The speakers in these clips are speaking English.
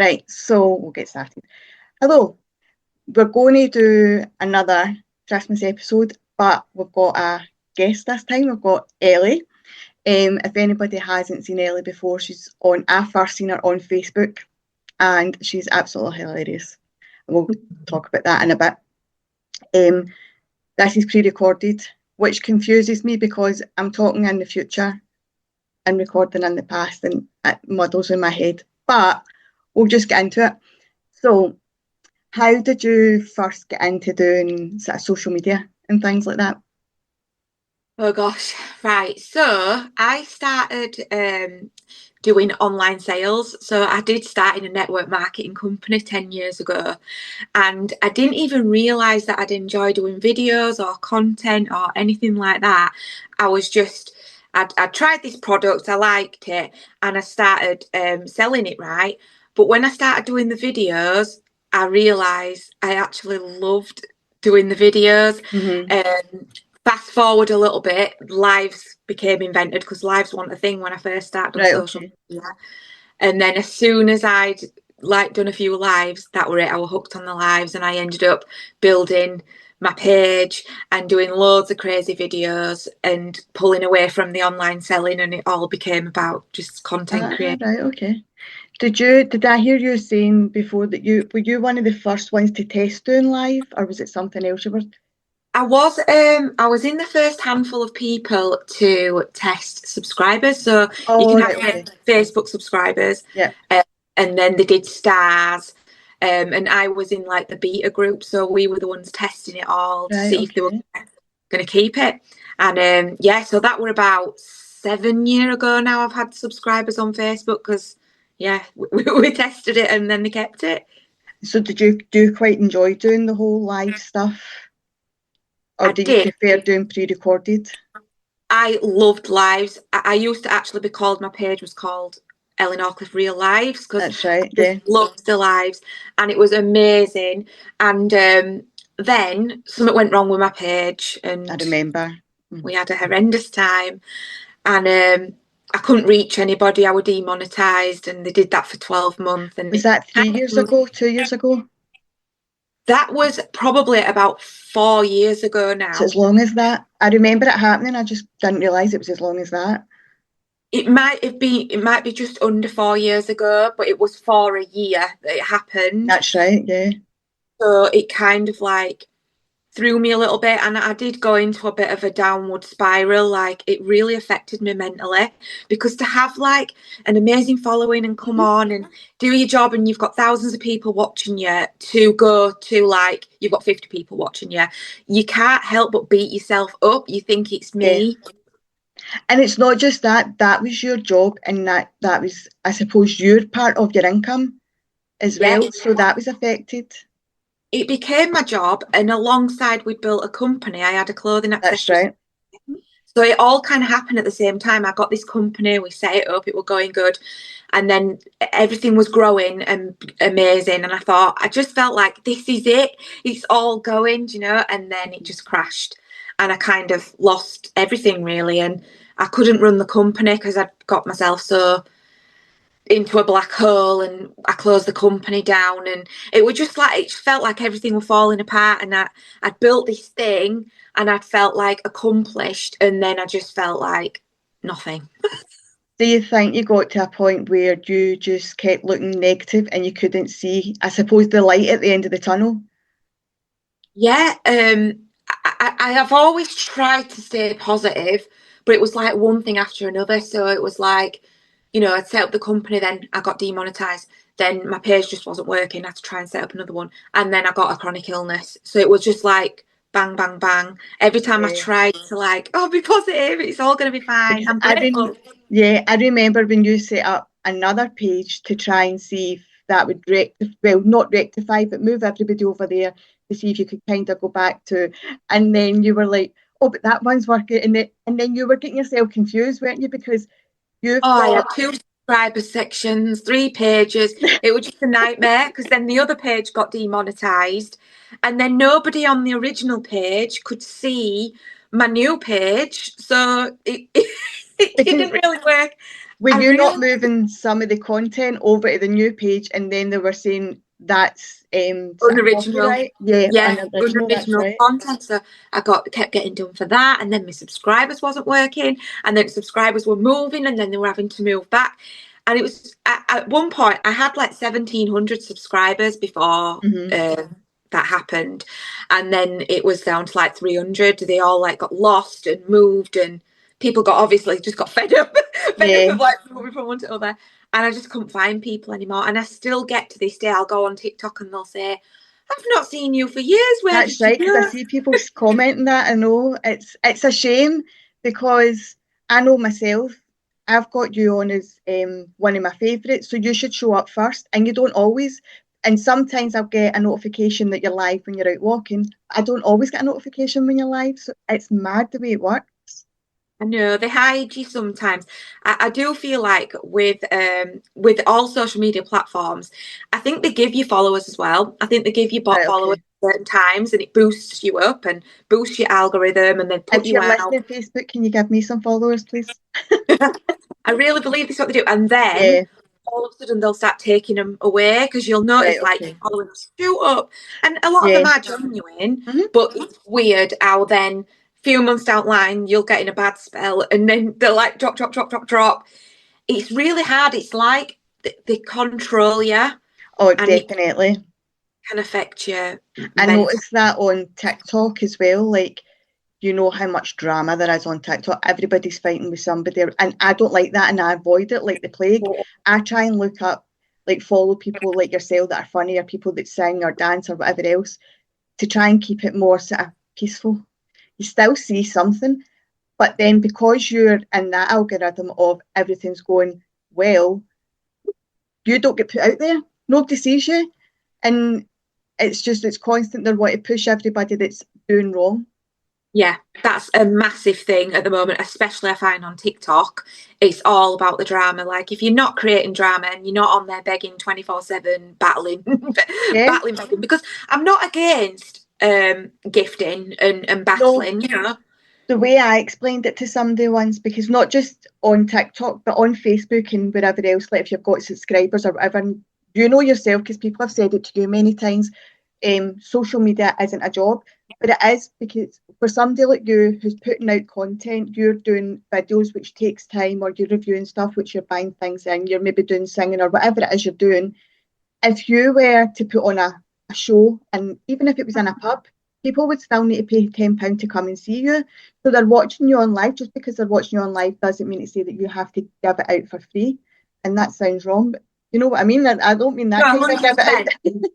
Right, so we'll get started. Hello, we're going to do another Christmas episode, but we've got a guest this time. We've got Ellie. If anybody hasn't seen Ellie before, I first seen her on Facebook, and she's absolutely hilarious. And we'll talk about that in a bit. This is pre-recorded, which confuses me because I'm talking in the future and recording in the past, and it muddles in my head. But we'll just get into it. So, how did you first get into doing sort of social media and things like that? Oh gosh, right. So I started doing online sales. So I did start in a network marketing company 10 years ago, and I didn't even realize that I'd enjoy doing videos or content or anything like that. I was just, I tried this product, I liked it, and I started selling it, right? But when I started doing the videos, I realized I actually loved doing the videos. Mm-hmm. Fast forward a little bit, lives became invented because lives weren't a thing when I first started on Right, social okay. media. And then as soon as I'd done a few lives, that were it. I was hooked on the lives, and I ended up building my page and doing loads of crazy videos and pulling away from the online selling, and it all became about just content Ah, creation. right, okay. Did I hear you saying before that you were you one of the first ones to test doing live, or was it something else you were? I was in the first handful of people to test subscribers. So you Oh, can right, have okay. Facebook subscribers, Yeah. uh, and then they did stars. And I was in like the beta group, so we were the ones testing it all to Right, see if they were okay. going to keep it. And yeah, so that were about 7 years ago now. I've had subscribers on Facebook because yeah, we tested it and then they kept it. So did you do you quite enjoy doing the whole live stuff, or I do you did. prefer doing pre-recorded? I loved lives. I used to actually be called, my page was called Ellie Norcliffe Real Lives because That's I right, just yeah. loved the lives, and it was amazing. And then something went wrong with my page, I and remember. Mm. we had a horrendous time. And I couldn't reach anybody. I was demonetized, and they did that for 12 months. And Was that 3 years ago, 2 years ago? that was probably about 4 years ago So as now. long as that, I remember it happening. I just didn't realise it was as long as that. It might be just under 4 years ago, but it was for a year that it happened. That's right, yeah. So it kind of like threw me a little bit, and I did go into a bit of a downward spiral. Like it really affected me mentally, because to have like an amazing following and come Mhm. on and do your job, and you've got thousands of people watching you, to go to like you've got 50 people watching you, you can't help but beat yourself up. You think it's Yeah. me. And it's not just that, that was your job, and that was, I suppose, your part of your income as Yeah, well. So that was affected. it became my job, and alongside we'd built a company. I had a clothing That's accessories. right. So it all kind of happened at the same time. I got this company, we set it up, it was going good. And then everything was growing and amazing. And I thought, I just felt like this is it. It's all going. And then it just crashed. And I kind of lost everything really. And I couldn't run the company because I'd got myself so into a black hole, and I closed the company down, and it was just like it felt like everything was falling apart, and I'd built this thing and I'd felt like accomplished, and then I just felt like nothing. Do you think you got to a point where you just kept looking negative and you couldn't see, I suppose, the light at the end of the tunnel? Yeah, I have always tried to stay positive, but it was like one thing after another. So it was like, I'd set up the company, then I got demonetized. Then my page just wasn't working. I had to try and set up another one. And then I got a chronic illness. So it was just like bang, bang, bang. Every time I Yeah. tried to like, oh, be positive, it's all going to be fine. Because I'm grateful. yeah, I remember when you set up another page to try and see if that would well, not rectify, but move everybody over there to see if you could kind of go back to, and then you were like, oh, but that one's working, and then you were getting yourself confused, weren't you? Because you've Oh, I got, had two subscriber sections, 3 pages. It was just a nightmare because then the other page got demonetized, and then nobody on the original page could see my new page. So it because didn't really work. Were I you not really moving some of the content over to the new page and then they were saying that's sort of unoriginal. copyright? Yeah, Yeah, unoriginal, that's unoriginal right. content. So I kept getting done for that, and then my subscribers wasn't working, and then subscribers were moving, and then they were having to move back. And it was at one point I had like 1,700 subscribers before that happened, and then it was down to like 300. They all like got lost and moved, and people got obviously just got fed up, fed up Yeah, of like moving from one to other. And I just couldn't find people anymore. And I still get to this day, I'll go on TikTok and they'll say, I've not seen you for years. Where that's did you right. Because I go? see people commenting that. I know it's a shame because I know myself. I've got you on as one of my favourites, so you should show up first. And you don't always. And sometimes I'll get a notification that you're live when you're out walking. I don't always get a notification when you're live, so it's mad the way it works. I know they hide you sometimes. I do feel like with all social media platforms, I think they give you followers as well. I think they give you bot Right, followers okay. at certain times, and it boosts you up and boosts your algorithm, and then put If you you're out. listening, Facebook, can you give me some followers, please? I really believe this is what they do. And then Yeah, all of a sudden they'll start taking them away because you'll right, notice like your okay. followers shoot up. And a lot of Yeah. them are genuine, Hmm. but it's weird how then a few months down the line you'll get in a bad spell and then they'll like drop, drop, drop, drop, drop. It's really hard. It's like they control you Oh, and it definitely. can affect you I mentally. noticed that on TikTok as well. Like, you know how much drama there is on TikTok. Everybody's fighting with somebody, and I don't like that, and I avoid it like the plague. I try and look up, like, follow people like yourself that are funny, or people that sing or dance or whatever else, to try and keep it more sort of peaceful. You still see something, but then because you're in that algorithm of everything's going well, you don't get put out there. Nobody sees you, and it's constant. They want to push everybody that's doing wrong. Yeah, that's a massive thing at the moment, especially I find on TikTok. It's all about the drama. Like if you're not creating drama and you're not on there begging 24/7, battling, Yeah. battling, begging, because I'm not against gifting and No, battling, you know. the way I explained it to somebody once, because not just on TikTok, but on Facebook and wherever else, like if you've got subscribers or whatever, and you know yourself, because people have said it to you many times, social media isn't a job, but it is because for somebody like you who's putting out content, you're doing videos which takes time, or you're reviewing stuff which you're buying things in, you're maybe doing singing or whatever it is you're doing. If you were to put on a show, and even if it was in a pub, people would still need to pay £10 to come and see you. So they're watching you on live. Just because they're watching you on live doesn't mean to say that you have to give it out for free. And that sounds wrong, but you know what I mean? I don't mean that No, kind of give it 100%.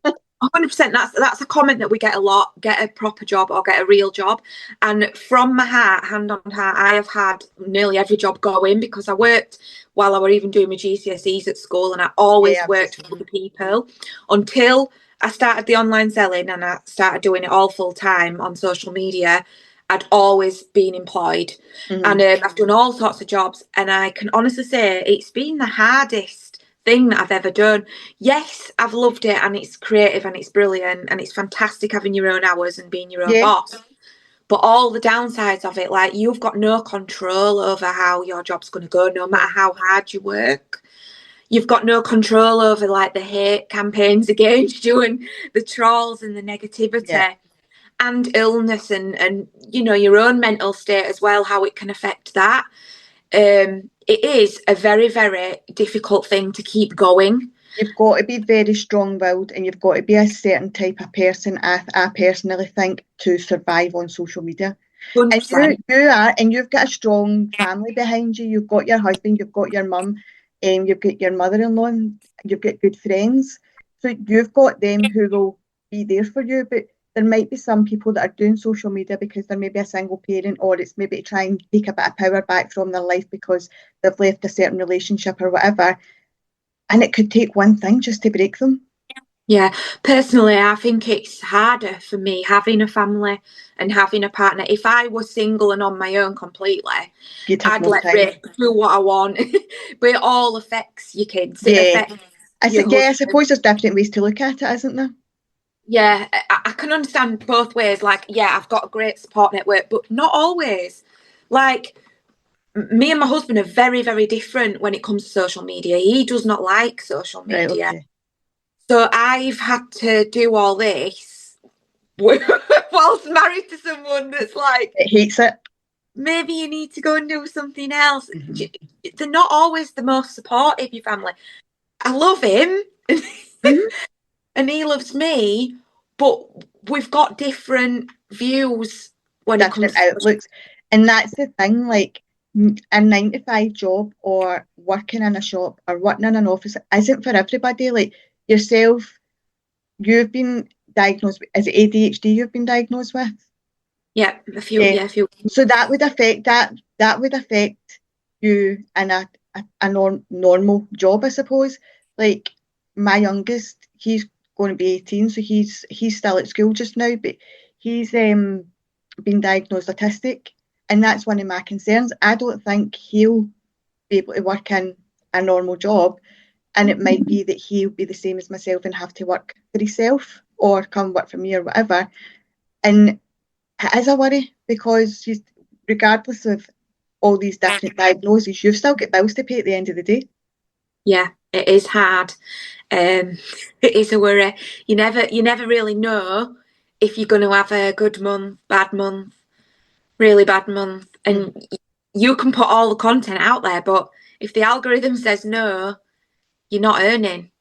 out. 100%. That's a comment that we get a lot. Get a proper job or get a real job. And from my heart, hand on heart, I have had nearly every job going because I worked while I were even doing my GCSEs at school, and I Yeah, always I was the worked for same. other people until I started the online selling and I started doing it all full time on social media. I'd always been employed, and Hmm. I've done all sorts of jobs, and I can honestly say it's been the hardest thing that I've ever done. Yes, I've loved it and it's creative and it's brilliant and it's fantastic having your own hours and being your own Yeah, boss. But all the downsides of it, like you've got no control over how your job's going to go, no matter no, how hard you work. You've got no control over like the hate campaigns against you and the trolls and the yeah. negativity and illness and you know your own mental state as well, how it can affect that. It is a very, very difficult thing to keep going. You've got to be very strong-willed, and you've got to be a certain type of person, I personally think, to survive on social media. And you 100%. you are, and you've got a strong family behind you. You've got your husband, you've got your mum, you've got your mother-in-law, and you've got good friends. So you've got them who will be there for you. But there might be some people that are doing social media because they're maybe a single parent, or it's maybe to try and take a bit of power back from their life because they've left a certain relationship or whatever. And it could take one thing just to break them. Yeah, personally, I think it's harder for me having a family and having a partner. If I was single and on my own completely, You'd have I'd more let time. rip, do what I want. But it all affects your kids. It Yeah. affects your Yeah, I husband. suppose there's different ways to look at it, isn't there? Yeah, I can understand both ways. Like, yeah, I've got a great support network, but not always. Like, me and my husband are very, very different when it comes to social media. He does not like social Right, media. okay. So I've had to do all this whilst married to someone that's like, It hates it. maybe you need to go and do something else. Mm-hmm. They're not always the most supportive, your family. I love him Mm-hmm. and he loves me, but we've got different views when it comes Different to social. outlooks. And that's the thing, like a 9 to 5 job or working in a shop or working in an office isn't for everybody. Like yourself, you've been diagnosed with, is it ADHD you've been diagnosed with? Yeah, Yeah. a few. So that would affect that would affect you in a normal job, I suppose. Like my youngest, he's going to be 18, so he's still at school just now, but he's been diagnosed autistic, and that's one of my concerns. I don't think he'll be able to work in a normal job, and it might be that he'll be the same as myself and have to work for himself or come work for me or whatever. And it is a worry because regardless of all these different diagnoses, you've still got bills to pay at the end of the day. Yeah, it is hard. Um, it is a worry. You never really know if you're going to have a good month, bad month, really bad month, Mm. and you can put all the content out there, but if the algorithm says no, you're not earning.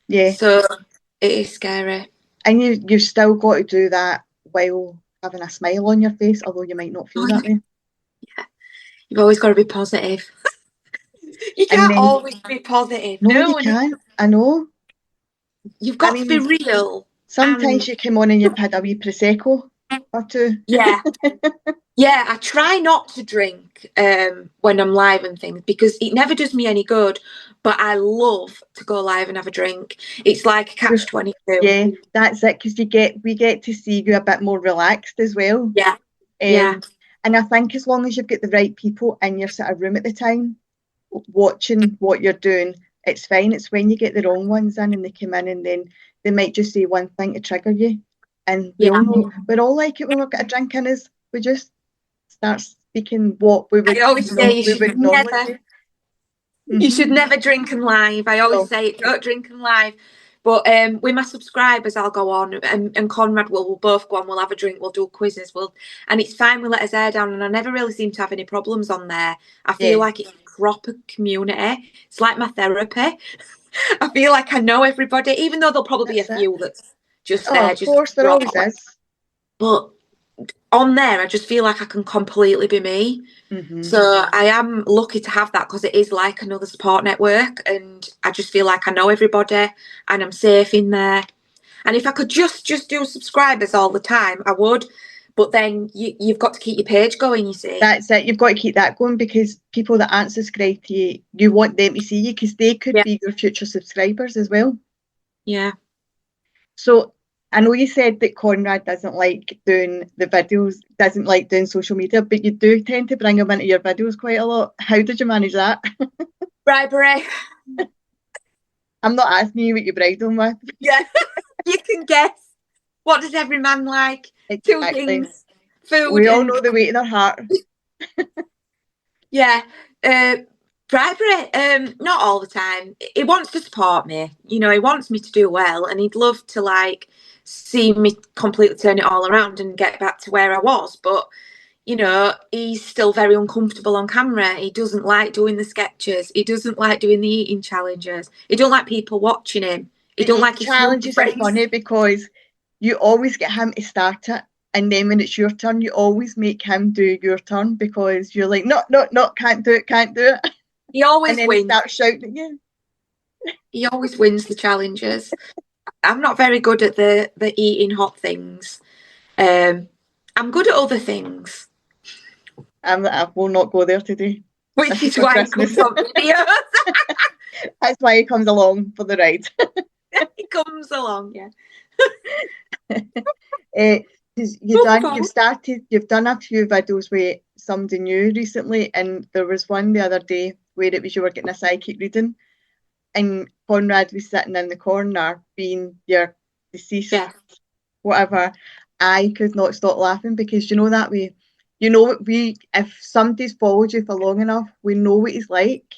Yeah, So it is scary. and you've still got to do that while having a smile on your face, although you might not feel Oh, that way. yeah. You've always got to be positive. You And can't then, always be positive. no, No, you and can't. I know. you've I got to be mean, real. sometimes And you come on and you've had a wee prosecco or two. yeah, yeah, I try not to drink when I'm live and things because it never does me any good. But I love to go live and have a drink. It's like a catch 22. Yeah, that's it, because we get to see you a bit more relaxed as well. Yeah, yeah, Um, and I think as long as you've got the right people in your sort of room at the time, watching what you're doing, it's fine. It's when you get the wrong ones in and they come in and then they might just say one thing to trigger you. And we all yeah. know we're all like it when we've got a drink in us. We just start speaking what we I would always say we would normally say. you Mm-hmm. should never drink and live. I always So say it, don't drink and live. But with my subscribers, I'll go on, and Conrad we'll both go on. We'll have a drink. We'll do quizzes. And it's fine. We let his hair down, and I never really seem to have any problems on there. I feel yeah, like it's a proper community. It's like my therapy. I feel like I know everybody, even though there'll probably be a that's it. few that's just Oh, there, of just course, there drop. always is. But on there, I just feel like I can completely be me. Mm-hmm. So I am lucky to have that because it is like another support network, and I just feel like I know everybody and I'm safe in there. And if I could just do subscribers all the time, I would. But then you've got to keep your page going. You see? That's it. You've got to keep that going because people that aren't subscribed to you, you want them to see you because they could Yeah, be your future subscribers as well. yeah. So I know you said that Conrad doesn't like doing the videos, doesn't like doing social media, but you do tend to bring him into your videos quite a lot. How did you manage that? Bribery. I'm not asking you what you bribed him with. Yeah, you can guess. What does every man like? Two Exactly. things: food We all and know the weight in our heart. yeah. Uh, Bribery, not all the time. He wants to support me. He wants me to do well, and he'd love to like see me completely turn it all around and get back to where I was. But he's still very uncomfortable on camera. He doesn't like doing the sketches. He doesn't like doing the eating challenges. He don't like people watching him. He The don't eating like his snooker challenges are friends. funny because you always get him to start it. And then when it's your turn, you always make him do your turn because you're like, no, no, no, can't do it, can't do it. He And always then he wins. starts shouting at you. He always wins the challenges. I'm not very good at the eating hot things. I'm good at other things, I will not go there today. which This is is for why he Christmas. comes on videos. That's why he comes along for the ride. He comes along, yeah. Because you've done a few videos with somebody new recently, and there was one the other day where it was you were getting a psychic reading, and Conrad was sitting in the corner being your deceased Yeah. whatever. I could not stop laughing because you know that way You know, if somebody's followed you for long enough, we know what he's like.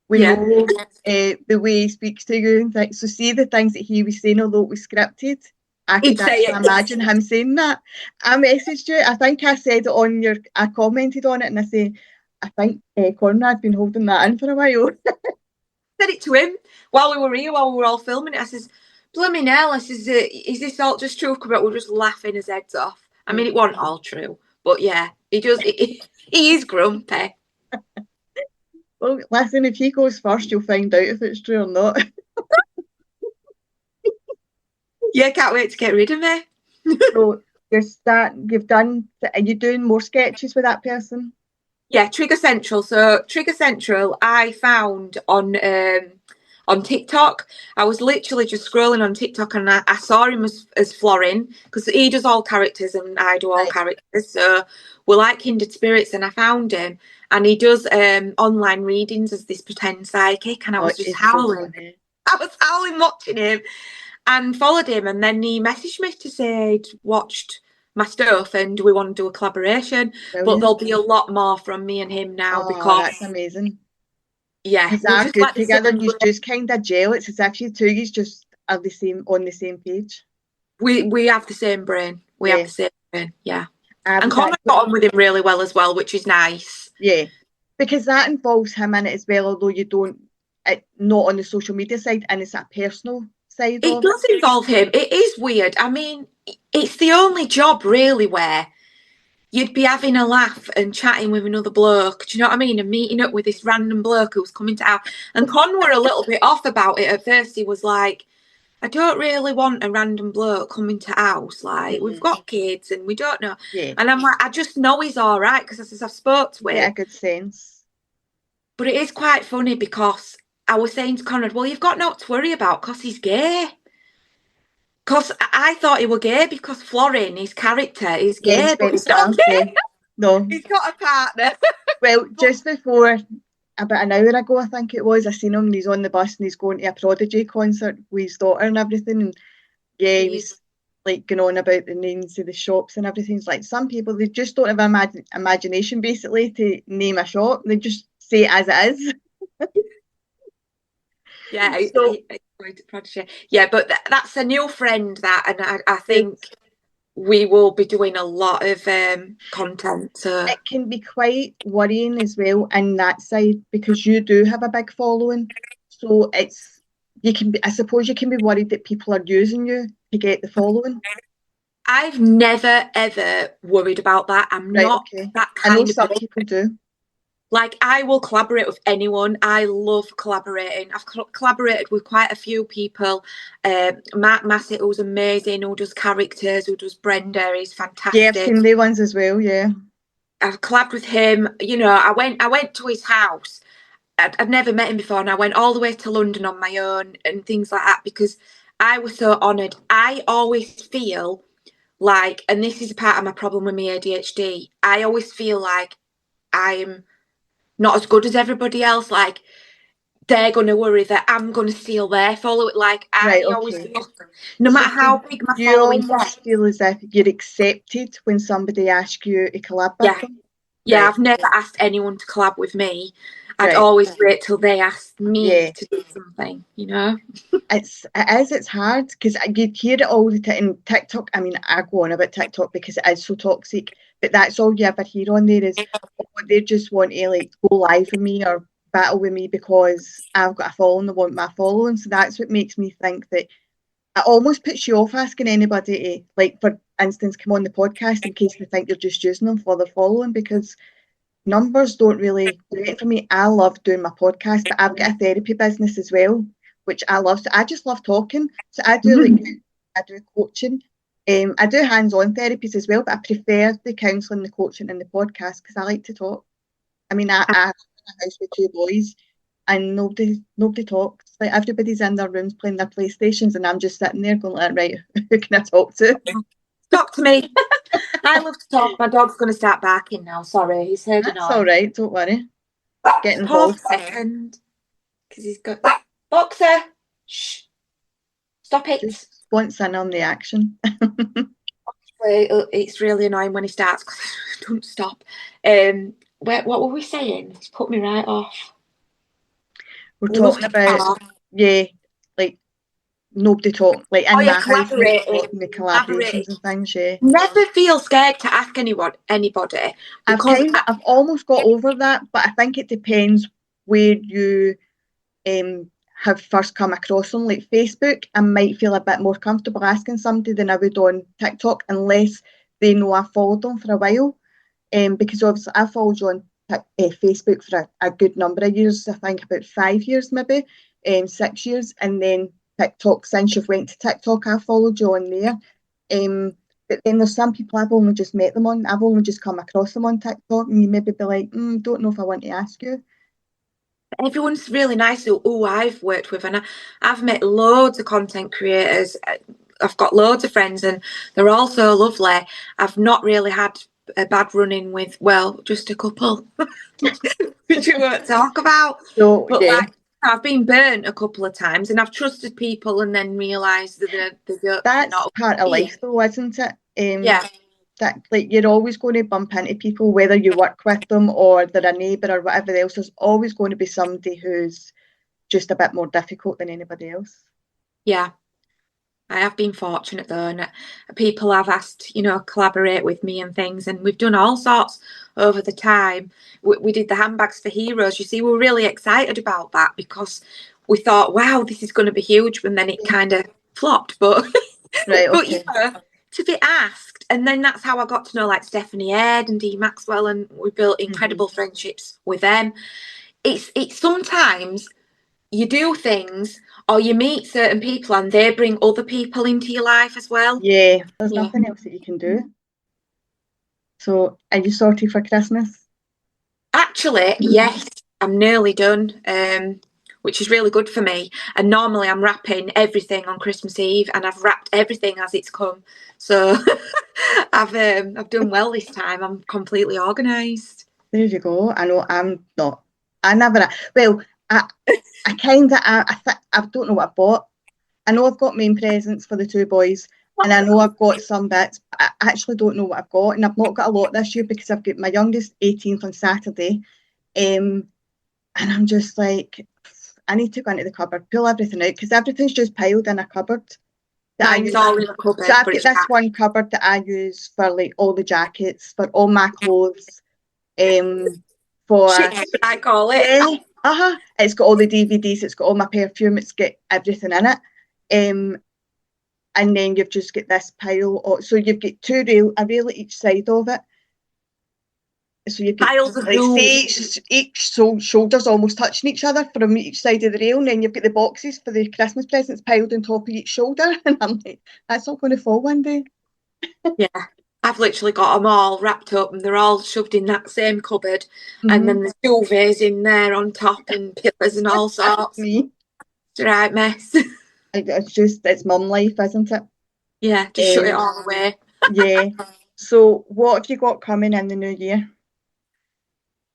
We Yeah. know the way he speaks to you and things. So see the things that he was saying, although it was scripted, I He'd could say actually it. imagine him saying that. I messaged you. I think I said it on your. I commented on it and I say, I think Conrad's been holding that in for a while. Said it to him while we were here, while we were all filming it. I says, "Blooming hell!" I says, "Is this all just true?" But we're just laughing his heads off. I mean, it wasn't all true, but yeah, he just he is grumpy. Well, listen, if he goes first, you'll find out if it's true or not. Yeah, can't wait to get rid of me. So you've done, are you doing more sketches with that person? Yeah, Trigger Central. So Trigger Central, I found on TikTok. I was literally just scrolling on TikTok and I saw him as Florin because he does all characters and I do all Right. characters. So we're like kindred spirits, and I found him and he does online readings as this pretend psychic, and I Oh, was just it's so howling. funny. I was howling watching him and followed him, and then he messaged me to say he'd watched my stuff and do we want to do a collaboration. But Brilliant. there'll be a lot more from me and him now Oh, because that's amazing. yeah, You we're are just good like the together. same. You just kind of gel. It's as if you two you just are the same on the same page. We have the same brain. We have Yeah, the same brain. Yeah, I and was Connor actually got on with him really well as well, which is nice. yeah, because that involves him in it as well. Although you don't, not on the social media side, and it's a personal side It of it. does involve him. It is weird. I mean, it's the only job really where you'd be having a laugh and chatting with another bloke. Do you know what I mean? And meeting up with this random bloke who was coming to our. And Con were a little bit off about it at first. He was like, I don't really want a random bloke coming to house. Like, we've got kids and we don't know. Yeah, And I'm like, I just know he's all right because I've spoke to you get him. a good sense. But it is quite funny because I was saying to Conrad, well, you've got not to worry about because he's gay. Because I thought he was gay because Florin, his character, is Yeah, he's gay, but very he's not proud. Yeah, gay. no. He's got a partner. Well, But just before about an hour ago, I think it was, I seen him and he's on the bus and he's going to a Prodigy concert with his daughter and everything. And yeah, he was like going on about the names of the shops and everything. It's like some people, they just don't have imagination basically to name a shop. They just say it as it is. yeah, So he's going to Prodigy. Yeah, but that's a new friend that, and I good. think we will be doing a lot of content. So It can be quite worrying as well in that side because you do have a big following. So it's, you can be, I suppose you can be worried that people are using you to get the following. I've never ever worried about that. I'm Right, not okay. that I know kind of some person. people do. Like, I will collaborate with anyone. I love collaborating. I've collaborated with quite a few people. Mark Massett, who's amazing, who does characters, who does Brenda, he's Yeah, I've fantastic. seen the ones as well, yeah. I've collabed with him. You know, I went to his house. I'd never met him before, and I went all the way to London on my own and things like that because I was so honoured. I always feel like, and this is a part of my problem with my ADHD, I always feel like I'm not as good as everybody else. Like, they're going to worry that I'm going to steal their follow. Like, Right, I always okay. look, no So matter how big my do you following gets. almost feel as if you're accepted when somebody asks you to collab with Yeah, them? yeah, Right, I've never okay. asked anyone to collab with me. I'd Right, always wait till they asked me yeah. to do something, you know? It's hard because you hear it all the time in TikTok. I mean, I go on about TikTok because it is so toxic, but that's all you ever hear on there is, oh, they just want to like go live with me or battle with me because I've got a following, they want my following. So that's what makes me think that it almost puts you off asking anybody to, like, for instance, come on the podcast in case they think you're just using them for their following because numbers don't really do it for me. I love doing my podcast, but I've got a therapy business as well, which I love. So I just love talking. So I do like I do coaching. I do hands-on therapies as well, but I prefer the counselling, the coaching, and the podcast because I like to talk. I mean, I live in a house with two boys, and nobody talks. Like everybody's in their rooms playing their PlayStations, and I'm just sitting there going, like, right, who can I talk to? Talk to me. I love to talk. My dog's going to start barking now. Sorry, he's heard a That's all noise. right. Don't worry. Get Pause involved. a second because he's got. Boxer! Shh. Stop it. Just wants in on the action. It's really annoying when he starts because he don't stop. What were we saying? It's put me right off. We're We love talking to about, talk. yeah, like nobody talk, like Oh in yeah, my house, nobody collaborating. talking the Collaborating. collaborations and things, yeah. Never feel scared to ask anybody because I've almost got over that, but I think it depends where you have first come across them. Like Facebook, I might feel a bit more comfortable asking somebody than I would on TikTok, unless they know I followed them for a while. Because obviously I followed you on Facebook for a good number of years, I think about 5 years maybe, 6 years, and then TikTok, since you've went to TikTok, I followed you on there. But then there's some people I've only just met them on, I've only just come across them on TikTok, and you maybe be like, don't know if I want to ask you. everyone's really nice who I've worked with, and I've met loads of content creators. I've got loads of friends, and they're all so lovely. I've not really had a bad run-in with, well, just a couple, which we won't talk about. So But yeah, like, I've been burnt a couple of times, and I've trusted people, and then realised that they're that's not part of okay. life though, isn't it? Yeah, That like you're always going to bump into people, whether you work with them or they're a neighbour or whatever else. There's always going to be somebody who's just a bit more difficult than anybody else. yeah. I have been fortunate though, and people have asked, collaborate with me and things, and we've done all sorts over the time. We did the handbags for heroes. You see, we were really excited about that because we thought, wow, this is going to be huge, and then it kind of flopped. But Right, but okay. to be asked, and then that's how I got to know like Stephanie Aird and Dee Maxwell, and we built Mm-hmm. incredible friendships with them. It's sometimes you do things or you meet certain people and they bring other people into your life as well. Yeah, there's Yeah. nothing else that you can do. So, are you sorted for Christmas? Actually, yes, I'm nearly done, which is really good for me. And normally I'm wrapping everything on Christmas Eve, and I've wrapped everything as it's come. So I've done well this time. I'm completely organised. There you go. I know I'm not. I never. Well, I kind of. I don't know what I bought. I know I've got main presents for the two boys, and I know I've got some bits. But I actually don't know what I've got, and I've not got a lot this year because I've got my youngest 18th on Saturday, and I'm just like, I need to go into the cupboard, pull everything out because everything's just piled in a cupboard that I Mine's use. all in a So cupboard, I've but got it's this packed. one cupboard that I use for like all the jackets, for all my clothes, for Shit, I call it. yeah, It's got all the DVDs, it's got all my perfume, it's got everything in it. And then you've just got this pile of, so you've got a rail at each side of it. So you've got Piles of like say rules. each shoulders almost touching each other from each side of the rail, and then you've got the boxes for the Christmas presents piled on top of each shoulder. And I'm like, that's not going to fall one day. Yeah. I've literally got them all wrapped up and they're all shoved in that same cupboard. And Mm-hmm. then the duvets in there on top and pillows and all sorts. Me, It's a right mess. it's mum life, isn't it? Yeah, just shut it Um, all away. yeah. So what have you got coming in the new year?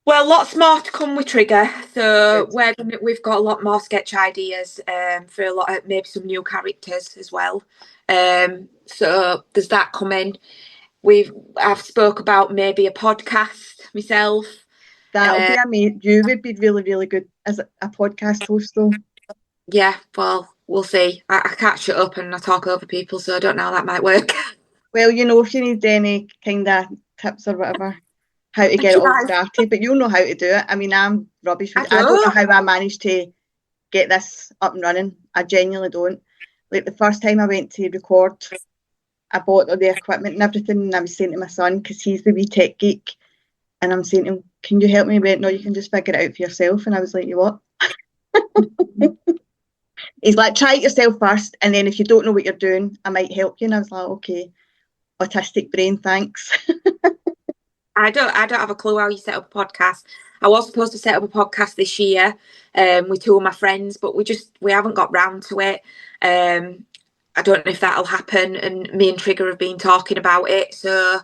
Well, lots more to come with Trigger. So Good. we've got a lot more sketch ideas for a lot of maybe some new characters as well. So there's that coming. I've spoke about maybe a podcast myself. That'll be amazing. You would be really, really good as a podcast host, though. Yeah, well, we'll see. I can't shut up and I talk over people, so I don't know how that might work. Well, if you need any kind of tips or whatever, how to I get it all try. started, but you'll know how to do it. I mean, I'm rubbish I with it. I don't know don't. how I managed to get this up and running. I genuinely don't. Like the first time I went to record, I bought all the equipment and everything, and I was saying to my son, because he's the wee tech geek, and I'm saying to him, can you help me? He went, no, you can just figure it out for yourself. And I was like, you what? He's like, try it yourself first, and then if you don't know what you're doing, I might help you. And I was like, okay, autistic brain, thanks. I don't have a clue how you set up a podcast. I was supposed to set up a podcast this year with two of my friends, but we haven't got round to it. I don't know if that'll happen, and me and Trigger have been talking about it, so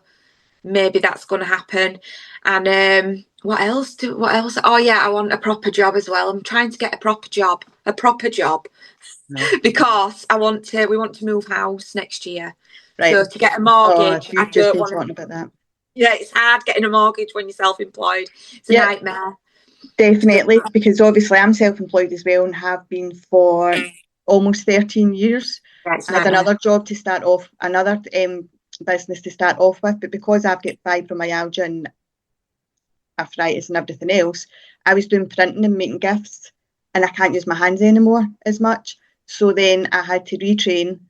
maybe that's going to happen. And what else? Oh yeah, I want a proper job as well. I'm trying to get a proper job No. because we want to move house next year. Right. So to get a Oh, mortgage, I you've just don't been want talking to. about that. Yeah, it's hard getting a mortgage when you're self-employed. It's a Yep, nightmare. definitely, because obviously I'm self-employed as well and have been for almost 13 years. Yeah, it's a I had nightmare. another job to start off, another business to start off with, but because I've got fibromyalgia and arthritis and everything else, I was doing printing and making gifts, and I can't use my hands anymore as much. So then I had to retrain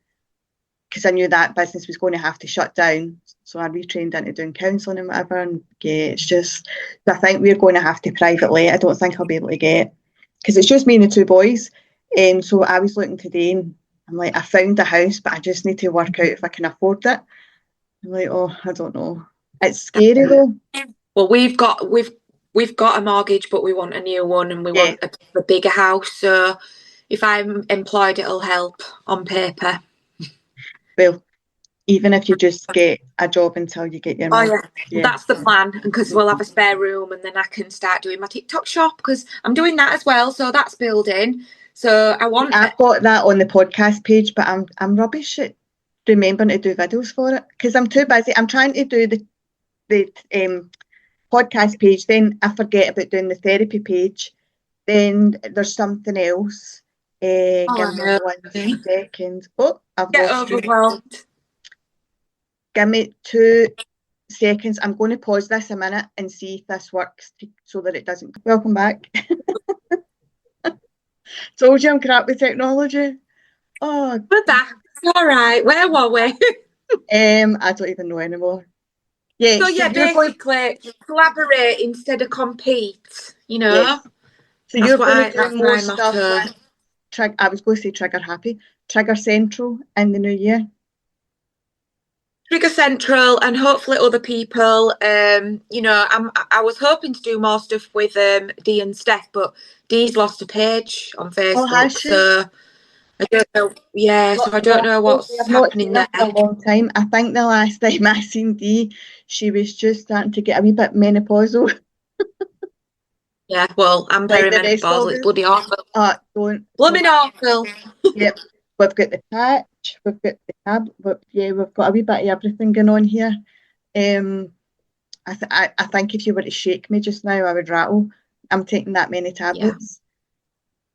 because I knew that business was going to have to shut down. So I retrained into doing counselling and whatever. And yeah, it's just, I think we're going to have to privately. I don't think I'll be able to get, because it's just me and the two boys. So I was looking today and I'm like, I found a house, but I just need to work out if I can afford it. I'm like, oh, I don't know. It's scary though. Well, we've got a mortgage, but we want a new one, and we Yeah, want a bigger house. So if I'm employed, it'll help on paper. well, even if you just get a job until you get your Oh yeah, mortgage. Yeah. that's the plan, because we'll have a spare room, and then I can start doing my TikTok shop, because I'm doing that as well. So that's building. So I want. I've got that on the podcast page, but I'm rubbish at remembering to do videos for it because I'm too busy. I'm trying to do the podcast page, then I forget about doing the therapy page. Then there's something else. Oh, Give I me know. 1 second. Oh, I've Get lost you. overwhelmed. Give me 2 seconds. I'm going to pause this a minute and see if this works so that it doesn't. Welcome back. Told you I'm crap with technology. Oh, We're back. All right. Where were we? I don't even know anymore. Yeah, So so yeah, you're going. basically collaborate instead of compete. Yes. So That's you're what going to I. do That's more my stuff motto. with I was going to say Trigger Happy, Trigger Central in the new year. Trigger Central, and hopefully other people. I was hoping to do more stuff with Dee and Steph, but Dee's lost a page on Oh, has Facebook, she? so I don't know. Yeah, so I don't know I've what's not happening seen her there. for a long time. I think the last time I seen Dee, she was just starting to get a wee bit menopausal, Yeah, well, I'm like the rest perimenopausal. of It's us. bloody awful. Don't. Blooming awful. Yep. We've got the patch, we've got the tab, yeah, we've got a wee bit of everything going on here. Um, I think if you were to shake me just now, I would rattle. I'm taking that many Yeah, tablets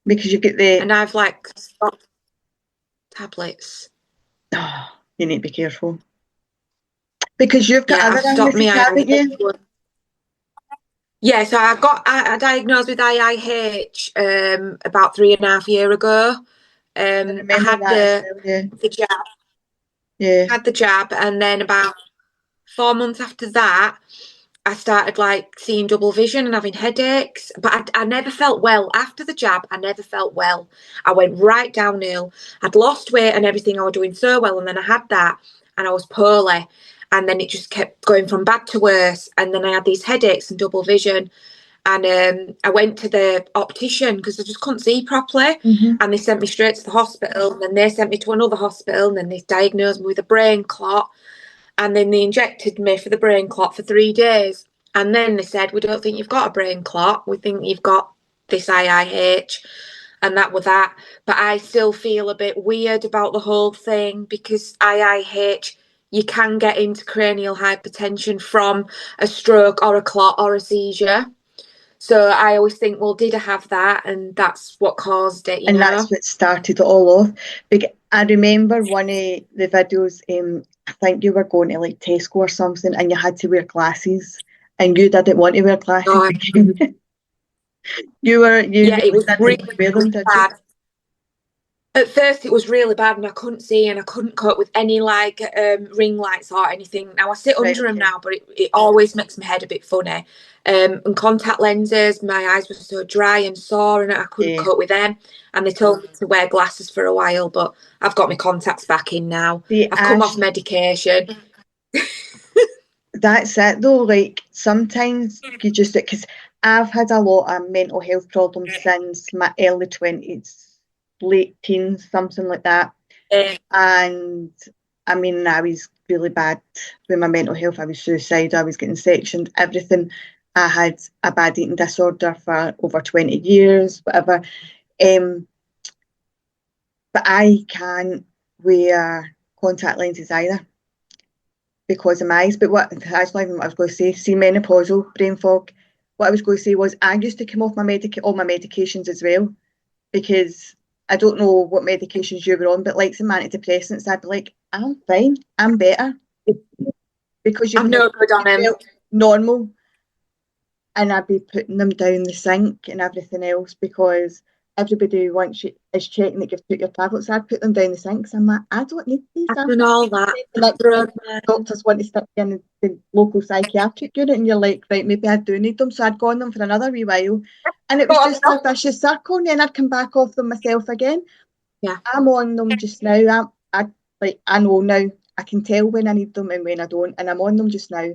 because you get the. and I've stopped tablets. Oh, you need to be careful because you've got Yeah, other I've stopped illnesses, my haven't you? Yeah, so I diagnosed with IIH about 3.5 years ago. I I remember had that as well. Yeah, the jab, yeah. and then about 4 months after that, I started seeing double vision and having headaches. But I never felt well after the jab. I never felt well. I went right downhill. I'd lost weight and everything. I was doing so well, and then I had that, and I was poorly, and then it just kept going from bad to worse. And then I had these headaches and double vision. And I went to the optician because I just couldn't see properly. Mm-hmm. And they sent me straight to the hospital. And then they sent me to another hospital. And then they diagnosed me with a brain clot. And then they injected me for the brain clot for 3 days. And then they said, "We don't think you've got a brain clot. We think you've got this IIH." And that was that. But I still feel a bit weird about the whole thing because IIH, you can get into cranial hypertension from a stroke or a clot or a seizure. So I always think, well, did I have that? And that's what caused it, you And know? that's what started it all off. I remember one of the videos. I think you were going to like Tesco or something, and you had to wear glasses, and you didn't want to wear glasses. Oh, You yeah, it really was didn't really, want to wear them, really did you? bad. At first, it was really bad, and I couldn't see, and I couldn't cope with any ring lights or anything. Now I sit Right. under them Okay. now, but it always makes my head a bit funny. And contact lenses, my eyes were so dry and sore, and I couldn't Yeah. cope with them. And they told me to wear glasses for a while, but I've got my contacts back in now. See, I've come off medication. that's it though. Like sometimes you just because I've had a lot of mental health problems since my early 20s, late teens, something like that. And I mean, I was really bad with my mental health. I was suicidal. I was getting sectioned, everything. I had a bad eating disorder for over 20 years, whatever. Um, but I can't wear contact lenses either. because of my eyes. But that's not even what I was going to say. See, menopausal brain fog. What I was going to say was I used to come off all my medications as well, because I don't know what medications you were on, but like some antidepressants, I'd be like, I'm fine, I'm better, because I'm no good on him. felt normal, and I'd be putting them down the sink and everything else because everybody wants you is checking that you've put your tablets. I'd put them down the sink. So I'm like, I don't need these. I've done all that. Doctors want to stick you in the local psychiatric unit, and you're like, right, maybe I do need them. So I'd go on them for another wee while, and it was just a vicious circle. And then I'd come back off them myself again. Yeah, I'm on them just now. I know now. I can tell when I need them and when I don't, and I'm on them just now.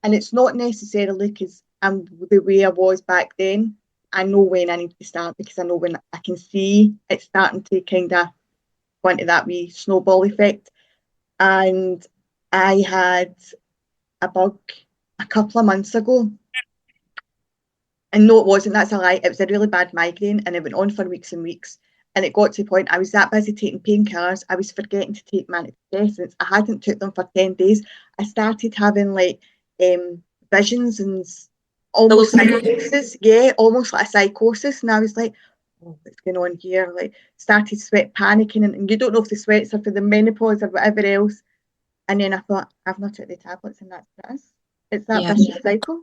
And it's not necessarily because I'm the way I was back then. I know when I need to start, because I know when I can see it's starting to kind of go into that wee snowball effect. And I had a bug a couple of months ago. And no, it wasn't. That's a lie. It was a really bad migraine, and it went on for weeks and weeks. And it got to the point I was that busy taking painkillers, I was forgetting to take my antidepressants. I hadn't took them for 10 days. I started having like visions and almost psychosis. Yeah, almost like a psychosis. And I was like, oh, what's going on here? Like, started panicking, and you don't know if the sweats are for the menopause or whatever else. And then I thought, I've not took the tablets, and that's it. It's that vicious cycle.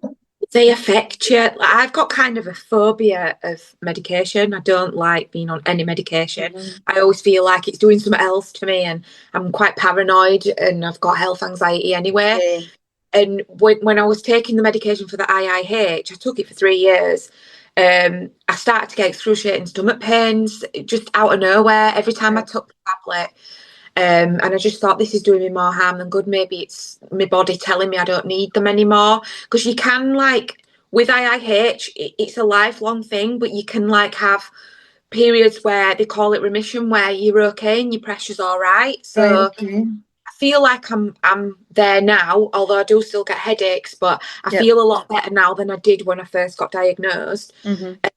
They affect you. Like, I've got kind of a phobia of medication. I don't like being on any medication. Mm-hmm. I always feel like it's doing something else to me, and I'm quite paranoid, and I've got health anxiety anyway. Yeah. And when I was taking the medication for the IIH, I took it for 3 years. I started to get excruciating stomach pains just out of nowhere every time I took the tablet. And I just thought, this is doing me more harm than good. Maybe it's my body telling me I don't need them anymore. Because you can, like, with IIH, it's a lifelong thing, but you can, like, have periods where they call it remission, where you're okay and your pressure's all right. So I feel like I'm there now, although I do still get headaches, but I feel a lot better now than I did when I first got diagnosed. Mm-hmm.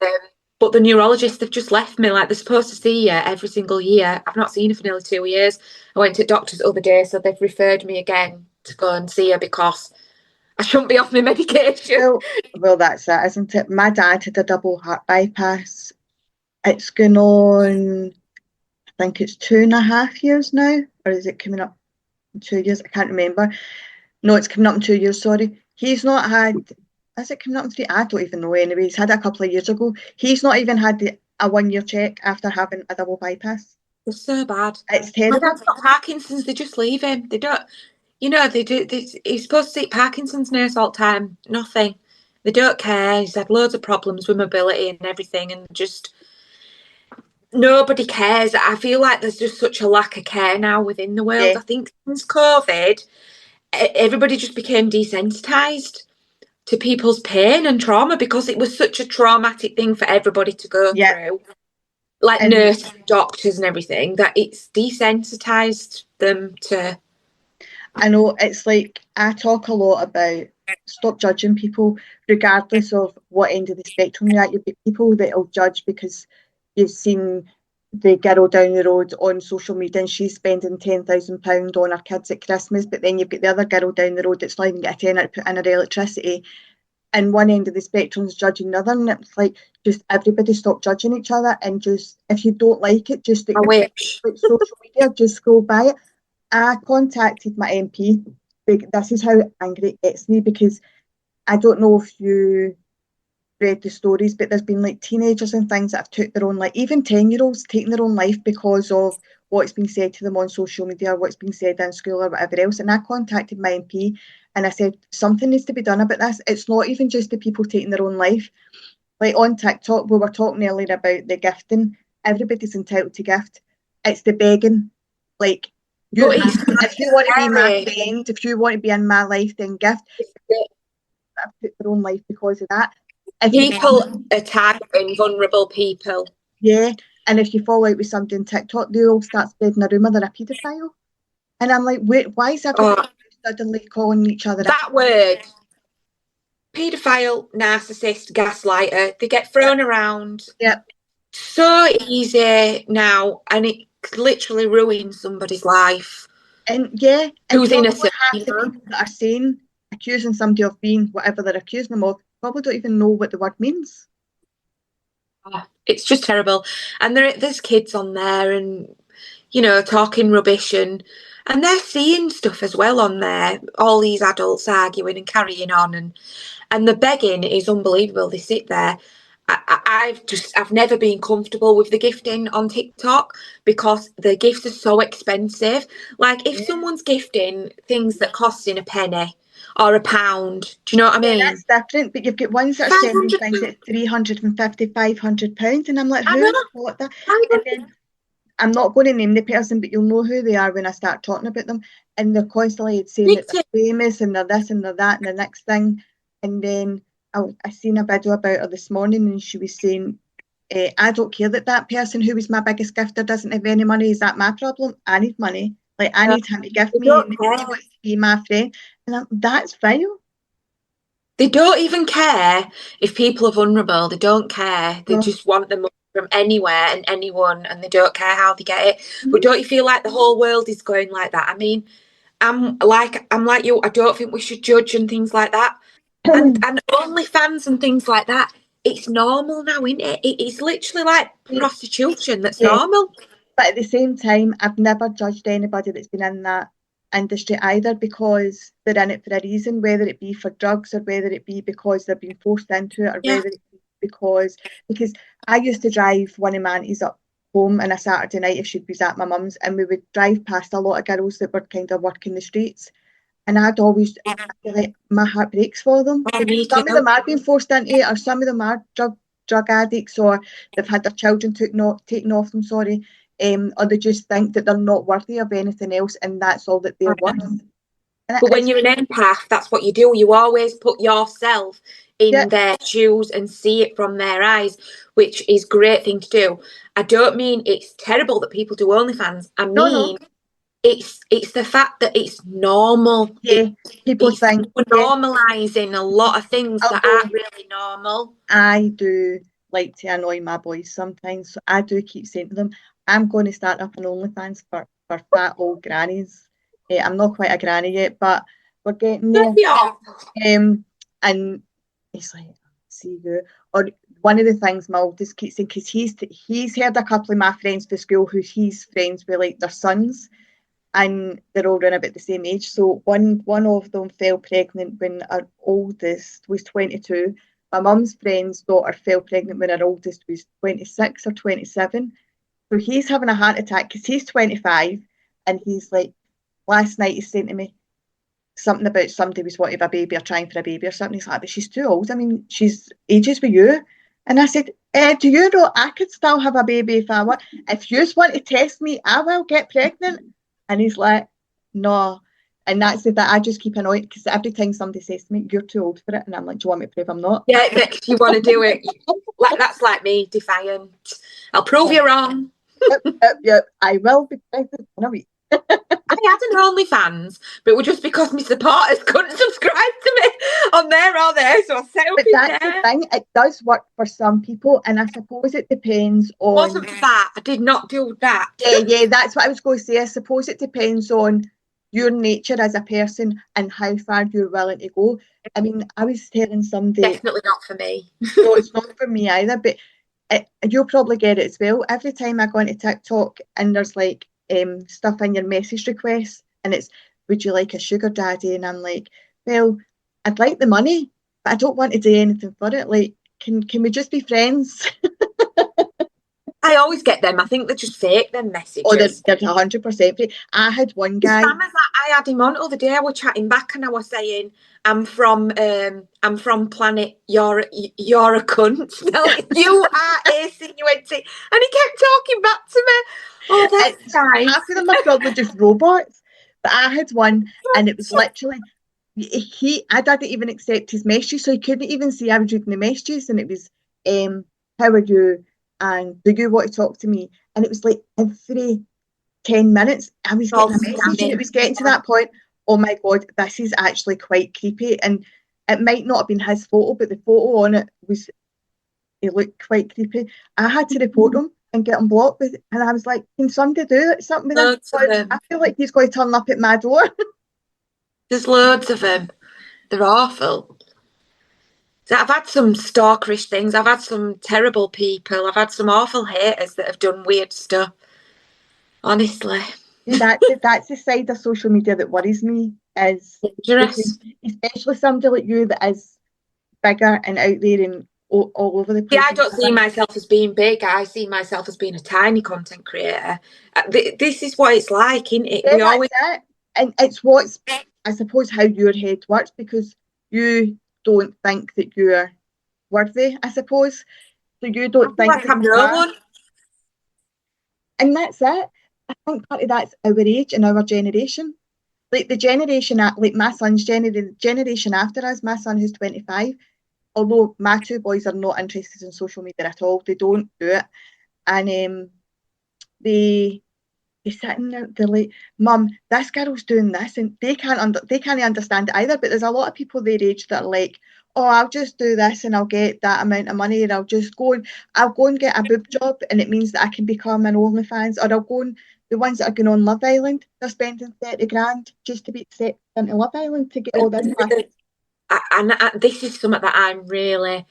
But the neurologists have just left me. Like, they're supposed to see you every single year. I've not seen her for nearly 2 years. I went to doctors the other day, so they've referred me again to go and see her because I shouldn't be off my medication. Well, that's it, isn't it? My dad had a double heart bypass. It's going on, I think it's 2.5 years now, or is it coming up in 2 years? I can't remember. No, it's coming up in 2 years, sorry. He's not had... Is it coming up in 3? I don't even know anyway. He's had it a couple of years ago. He's not even had a 1 year check after having a double bypass. It's so bad. It's terrible. My dad's got Parkinson's. They just leave him. They don't, they do. He's supposed to take Parkinson's nurse all the time. Nothing. They don't care. He's had loads of problems with mobility and everything, and just nobody cares. I feel like there's just such a lack of care now within the world. Yeah. I think since COVID, everybody just became desensitized to people's pain and trauma because it was such a traumatic thing for everybody to go through, like nurses, doctors and everything, that it's desensitized them to... I know, it's like, I talk a lot about stop judging people regardless of what end of the spectrum you're at. You've got people that will judge because you've seen the girl down the road on social media and she's spending £10,000 on her kids at Christmas, but then you've got the other girl down the road that's not even got a tenner to put in her electricity, and one end of the spectrum is judging the other. And it's like, just everybody stop judging each other, and just, if you don't like it, just like social media, just scroll by it. I contacted my MP. This is how angry it gets me, because I don't know if you read the stories, but there's been like teenagers and things that have took their own life, even 10-year-olds taking their own life because of what's been said to them on social media, or what's been said in school or whatever else. And I contacted my MP and I said, something needs to be done about this. It's not even just the people taking their own life. Like on TikTok, we were talking earlier about the gifting. Everybody's entitled to gift. It's the begging. Like, if you want to be my friend, if you want to be in my life, then gift. I've put their own life because of that. People are targeting vulnerable people. Yeah, and if you fall out with somebody on TikTok, they all start spreading a rumour they're a paedophile. And I'm like, wait, why is everybody suddenly calling each other that word? Paedophile, narcissist, gaslighter, they get thrown around so easy now, and it literally ruins somebody's life. And yeah, and who's probably innocent, half the people that are saying, accusing somebody of being whatever they're accusing them of, probably don't even know what the word means. Oh, it's just terrible. And there's kids on there and, talking rubbish and they're seeing stuff as well on there. All these adults arguing and carrying on and the begging is unbelievable. They sit there. I've never been comfortable with the gifting on TikTok because the gifts are so expensive. Like if Yeah. someone's gifting things that cost in a penny or a pound, do you know what I Yeah, mean? that's different. But you've got ones that are sending 500. things at 350, £500, and I'm like, I who know. bought that? And then I'm not going to name the person, but you'll know who they are when I start talking about them. And they're constantly saying that they're famous and they're this and they're that and the next thing. And then I seen a video about her this morning and she was saying, I don't care that that person who was my biggest gifter doesn't have any money. Is that my problem? I need money. Like, I need him to give They me don't and he care. wants to be my friend. And that's vile. They don't even care if people are vulnerable. They don't care. They No. just want the money from anywhere and anyone, and they don't care how they get it. But Mhm. don't you feel like the whole world is going like that? I mean, I'm like you. I don't think we should judge and things like that. And OnlyFans and things like that. It's normal now, isn't it? It's literally like prostitution. That's Yeah. normal. But at the same time, I've never judged anybody that's been in that industry either because they're in it for a reason, whether it be for drugs or whether it be because they're being forced into it or Yeah. whether it be because I used to drive one of my aunties up home on a Saturday night if she was at my mum's and we would drive past a lot of girls that were kind of working the streets and I'd feel like my heart breaks for them Oh, because me some of too. them are being forced into it or some of them are drug addicts or they've had their children taken off them, sorry, or they just think that they're not worthy of anything else and that's all that they're worth. And But when you're an empath, that's what you do. You always put yourself yeah, in their shoes and see it from their eyes, which is a great thing to do. I don't mean it's terrible that people do OnlyFans. I no, mean it's the fact that it's normal. yeah, people It's think, we're yeah, normalising a lot of things that although aren't really normal. I do like to annoy my boys sometimes, so I do keep saying to them, I'm going to start up an OnlyFans for fat old grannies. I'm not quite a granny yet, but we're getting there. Yeah. And it's like, see you. Or one of the things my oldest keeps saying, because he's heard a couple of my friends for school who he's friends with, like their sons, and they're all around about the same age. So one of them fell pregnant when our oldest was 22. My mum's friend's daughter fell pregnant when her oldest was 26 or 27. So he's having a heart attack because he's 25, and he's like, last night he's saying to me, something about somebody was wanting a baby or trying for a baby or something. He's like, but she's too old. I mean, she's ages with you. And I said, do you know I could still have a baby if I want? If you want to test me, I will get pregnant. And he's like, no. And that's the thing. I just keep annoyed because every time somebody says to me, you're too old for it. And I'm like, do you want me to prove I'm not? Yeah, it makes you want to do it. Like that's like me, defiant. I'll prove you wrong. Yep. I will be pregnant in a week. I had an OnlyFans, but it was just because my supporters couldn't subscribe to me on there or there, so I set up But in that's the there. thing. It does work for some people. And I suppose it depends on. Wasn't that. I did not do that. Yeah, that's what I was going to say. I suppose it depends on your nature as a person and how far you're willing to go. I mean, I was telling somebody, Definitely not for me. no, it's not for me either, but you'll probably get it as well. Every time I go into TikTok and there's like stuff in your message requests and it's, would you like a sugar daddy? And I'm like, well, I'd like the money, but I don't want to do anything for it. Like, can we just be friends? I always get them. I think they're just fake, them Or messages. they're 100% free. I had one The guy. scammers that I had him on the other day, I was chatting back and I was saying, I'm from planet you're a cunt. You are insinuating. And he kept talking back to me. Oh, that's nice. Half of them are probably just robots. But I had one, and it was literally I didn't even accept his messages, so he couldn't even see I was reading the messages, and it was, how are you? And do you want to talk to me? And it was like every 10 minutes I was All getting a message, and it was getting to that point. Oh my god, this is actually quite creepy. And it might not have been his photo, but the photo on it was, it looked quite creepy. I had to report him and get unblocked with, and I was like, can somebody do something with this? Loads of them. I feel like he's going to turn up at my door. There's loads of them. They're awful. So I've had some stalkerish things. I've had some terrible people. I've had some awful haters that have done weird stuff. Honestly, That's the side of social media that worries me, is because dangerous. especially somebody like you that is bigger and out there and all over the Yeah, place I and don't see stuff. myself as being big. I see myself as being a tiny content creator. This is what it's like, isn't it? Yeah, We that's always. it. And it's what's, I suppose, how your head works, because you don't think that you're worthy, I suppose. So you I don't feel think like that I'm you no are. one. And that's it. I think part of that's our age and our generation. Like the generation, like my son's generation after us, my son who's 25, although my two boys are not interested in social media at all, they don't do it. And they they sit in there, they're like, Mum, this girl's doing this, and they can't understand it either. But there's a lot of people their age that are like, oh, I'll just do this and I'll get that amount of money, and I'll go and get a boob job, and it means that I can become an OnlyFans, or I'll go and the ones that are going on Love Island, they're spending 30 grand just to be accepted into Love Island to get all this money. This is something that I'm really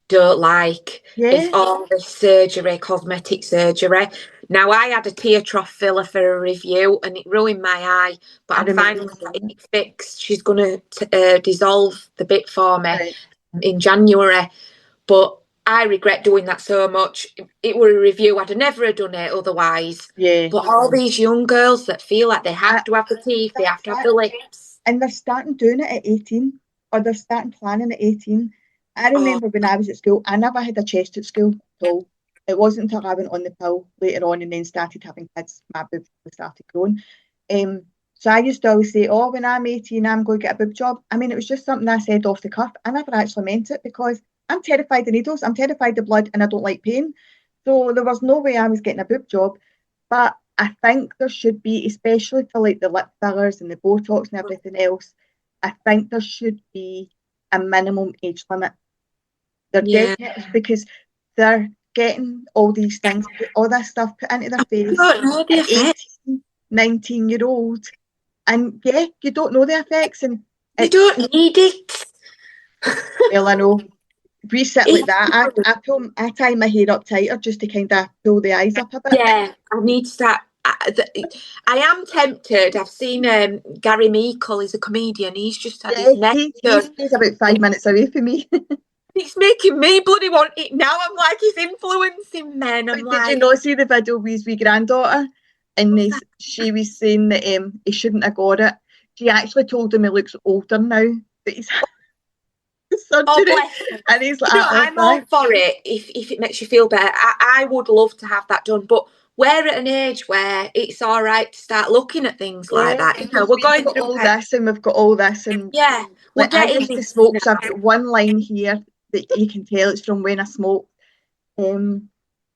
don't like, is Yeah, all the surgery, cosmetic surgery. Now, I had a tear trough filler for a review and it ruined my eye, but I I'm remember finally you saying getting it. it fixed. She's going to dissolve the bit for me Right. in January, but I regret doing that so much. It were a review, I'd have never have done it otherwise. Yeah. But all these young girls that feel like they I, have to have the teeth, they have that's to have it. the lips. And they're starting doing it at 18, or they're starting planning at 18. I Oh, remember when I was at school, I never had a chest at school at all. It wasn't until I went on the pill later on and then started having kids, my boobs started growing. Um, so I used to always say, oh, when I'm 18, I'm going to get a boob job. I mean, it was just something I said off the cuff. I never actually meant it, because I'm terrified of needles, I'm terrified of blood, and I don't like pain. So there was no way I was getting a boob job. But I think there should be, especially for like the lip fillers and the Botox and everything else, I think there should be a minimum age limit. They're yeah. dead because they're getting all these things, all this stuff put into their I face don't know the at effect. 18, 19-year-old. And yeah, you don't know the effects. And You it's, don't need it. well, I know we sit like that. I tie my hair up tighter just to kind of pull the eyes up a bit. Yeah, I need to start. I am tempted. I've seen Gary Meikle, he's a comedian. He's just had Yeah, his neck he done. stays about 5 minutes away from me. It's making me bloody want it now. I'm like, he's influencing men. I'm But did you like, not see the video with his wee granddaughter? And she was saying that he shouldn't have got it. She actually told him he looks older now that he's had the oh, surgery. bless him. And he's like, You know, oh, I'm all thanks. for it if it makes you feel better. I would love to have that done, but we're at an age where it's all right to start looking at things like Yeah, that. You know, because we're we've going got through all it. this and we've got all this. And Yeah, we're like I getting used to this smoke, so I've now. got one line here that you can tell it's from when I smoked. But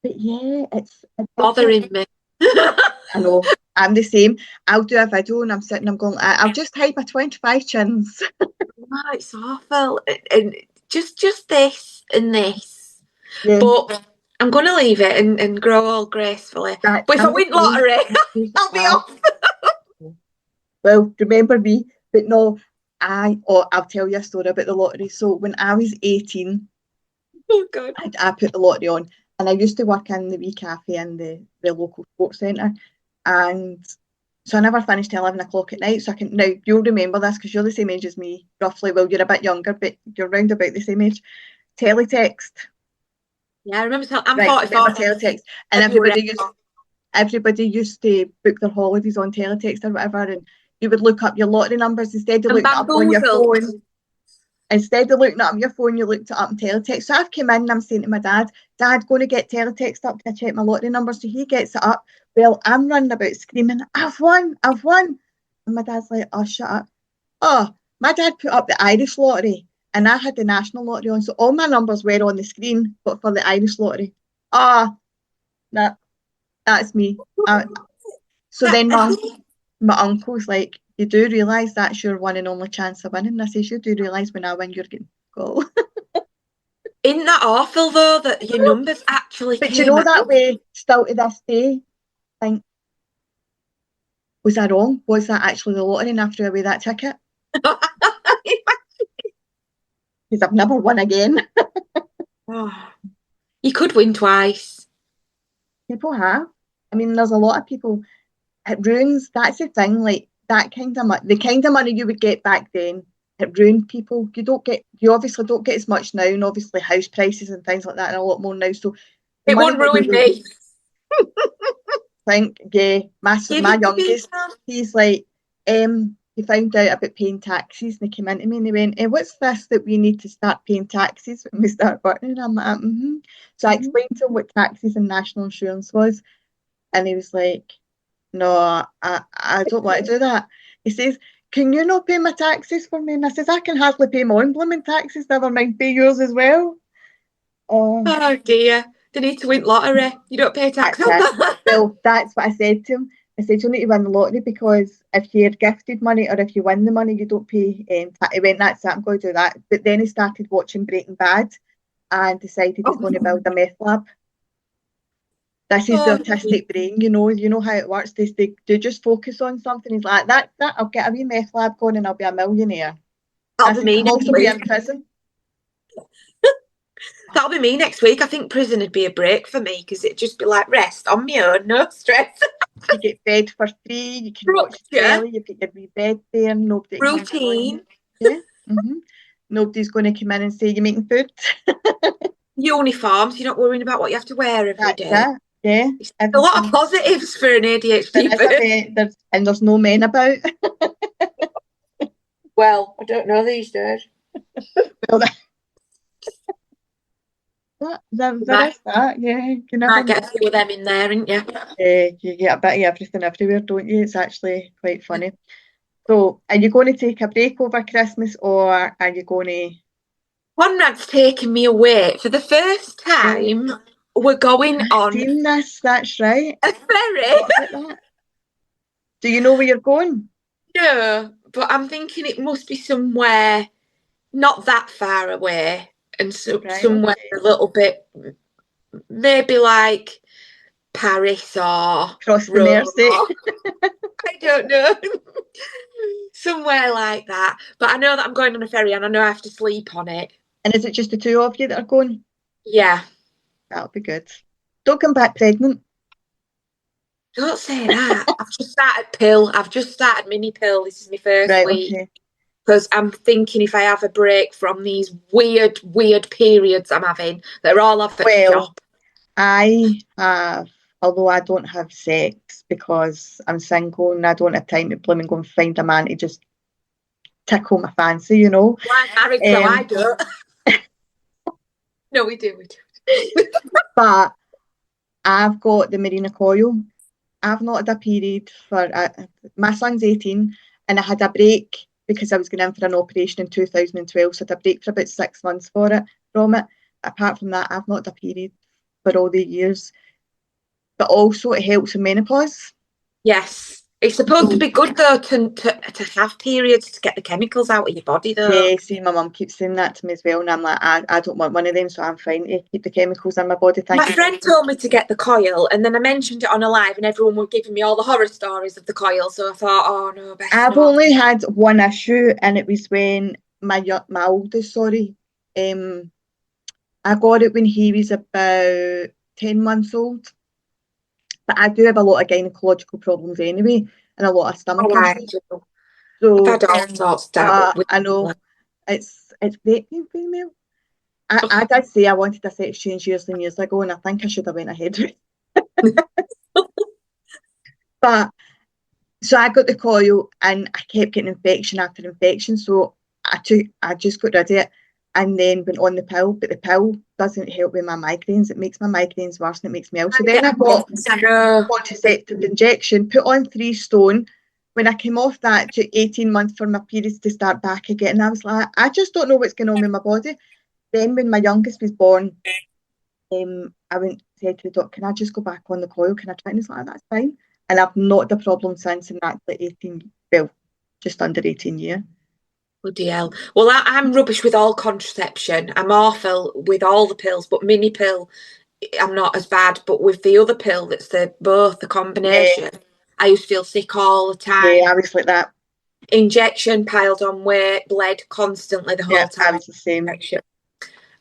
yeah, it's Bothering me. I know, I'm the same. I'll do a video and I'm sitting, I'm going, I'll just hide my 25 chins. No, it's awful. And just this and this. Yeah, But I'm gonna leave it and grow all gracefully. But if I I'm the win same. lottery, I'll be off. Well, remember me, but no, I'll tell you a story about the lottery. So when I was 18, Oh god. I put the lottery on, and I used to work in the wee cafe in the local sports centre, and so I never finished till 11 o'clock at night. So I can now you'll remember this because you're the same age as me, roughly. Well, you're a bit younger, but you're round about the same age. Teletext, Yeah, I remember. I'm right? 44. Remember teletext, and February. everybody used to book their holidays on teletext or whatever, and you would look up your lottery numbers instead of I'm looking it up on your bamboozled. phone. Instead of looking it up on your phone, you looked it up in teletext. So I've come in and I'm saying to my dad, Dad, going to get teletext up to check my lottery number. So he gets it up. Well, I'm running about screaming, I've won, I've won. And my dad's like, oh, shut up. Oh, my dad put up the Irish lottery and I had the national lottery on. So all my numbers were on the screen, but for the Irish lottery. Ah, oh, that's me. So then I my uncle's like, you do realise that's your one and only chance of winning? I says, you do realise when I win, you're getting goal. Isn't that awful though that your numbers actually But you came know out? that way, still to this day, I think, was I wrong? Was that actually the lottery and I threw away that ticket? Because I've never won again. Oh, you could win twice. People have. I mean, there's a lot of people. It ruins. That's the thing. Like that kind of the kind of money you would get back then. It ruined people. You don't get. You obviously don't get as much now, and obviously house prices and things like that are a lot more now. So the It money won't that you ruin would me. think, yeah, Give my it to me. youngest, he's like, he found out about paying taxes and he came into me and he went, what's this that we need to start paying taxes when we start working? And I'm like, mm-hmm. So I explained to him what taxes and national insurance was. And he was like, no, I don't want to do that. He says, can you not pay my taxes for me? And I says, I can hardly pay my own blooming taxes, never mind pay yours as well. Oh dear. They need to win lottery. You don't pay tax That's on it. that. Well, that's what I said to him. I said, you need to win the lottery because if you're gifted money or if you win the money, you don't pay tax. He went, that's it, I'm going to do that. But then he started watching Breaking Bad and decided he's going to build a meth lab. This is the Oh, autistic brain, you know how it works. They just focus on something. He's like, that, I'll get a wee meth lab going and I'll be a millionaire. I that'll be said, me I'll next also be in week. prison. That'll be me next week. I think prison would be a break for me because it'd just be like rest on my own, no stress. You get fed for free, you can watch Structure, telly, you've got your wee bed there, nobody comes along. routine, Yeah. Mm-hmm. Nobody's going to come in and say, you're making food. uniforms. You're not worrying about what you have to wear every That's day. it. Yeah. It's a lot of Everything. positives for an There ADHD is a person. bit, there's no men about. Well, I don't know these days. Well, there Might, is that, yeah. You never might get know. a few of them in there, ain't you? You get a bit of everything everywhere, don't you? It's actually quite funny. So, are you going to take a break over Christmas or are you going to? Conrad's taken me away for the first Oh, time. We're going I've on seen this, that's right. a ferry. Forgot about that. Do you know where you're going? No, but I'm thinking it must be somewhere not that far away and Right, somewhere okay. a little bit, maybe like Paris or Cross the Rome Mersey. or I don't know. Somewhere like that. But I know that I'm going on a ferry and I know I have to sleep on it. And is it just the two of you that are going? Yeah. That'll be good. Don't come back pregnant. Don't say that. I've just started pill. I've just started mini pill. This is my first Right, week. okay. Because I'm thinking if I have a break from these weird periods I'm having, they're all off at Well, shop. I have, although I don't have sex because I'm single and I don't have time to blooming go and find a man to just tickle my fancy, you know. Well, I'm married, so I Um, don't. No, we do, we do. but I've got the Marina coil. I've not had a period for my son's 18 and I had a break because I was going in for an operation in 2012. So I had a break for about 6 months for it from it. Apart from that, I've not had a period for all the years. But also it helps with menopause. Yes. It's supposed to So be good though to have periods to get the chemicals out of your body though. yeah, see, my mum keeps saying that to me as well, and I'm like, I don't want one of them, so I'm fine to keep the chemicals in my body. My Thank you very friend much. told me to get the coil, and then I mentioned it on a live, and everyone was giving me all the horror stories of the coil. So I thought, oh no, best I've not. only had one issue, and it was when my oldest, sorry, um, I got it when he was about 10 months old. But I do have a lot of gynecological problems anyway, and a lot of stomach Oh, I issues. do. I've So, had all sorts dealt with. I know it's great being female. I did say I wanted a sex change years and years ago, and I think I should have went ahead with it. But so I got the coil, and I kept getting infection after infection. So I just got rid of it, and then went on the pill. But the pill doesn't help with my migraines. It makes my migraines worse, and it makes me ill. So then I got I know. contraceptive injection, put on 3 stone. When I came off that, it took 18 months for my periods to start back again. And I was like, I just don't know what's going on with my body. Then when my youngest was born, I went said to the doctor, can I just go back on the coil? Can I try? And he's like, that's fine. And I've not had a problem since, and that's like 18, well, just under 18 years. Bloody hell. Well, I'm rubbish with all contraception. I'm awful with all the pills, but mini pill, I'm not as bad. But with the other pill, that's the Yeah, combination, I used to feel sick all the yeah, time. I was like that. Injection, piled on weight, bled constantly the Yeah, whole I time. was the same. Injection.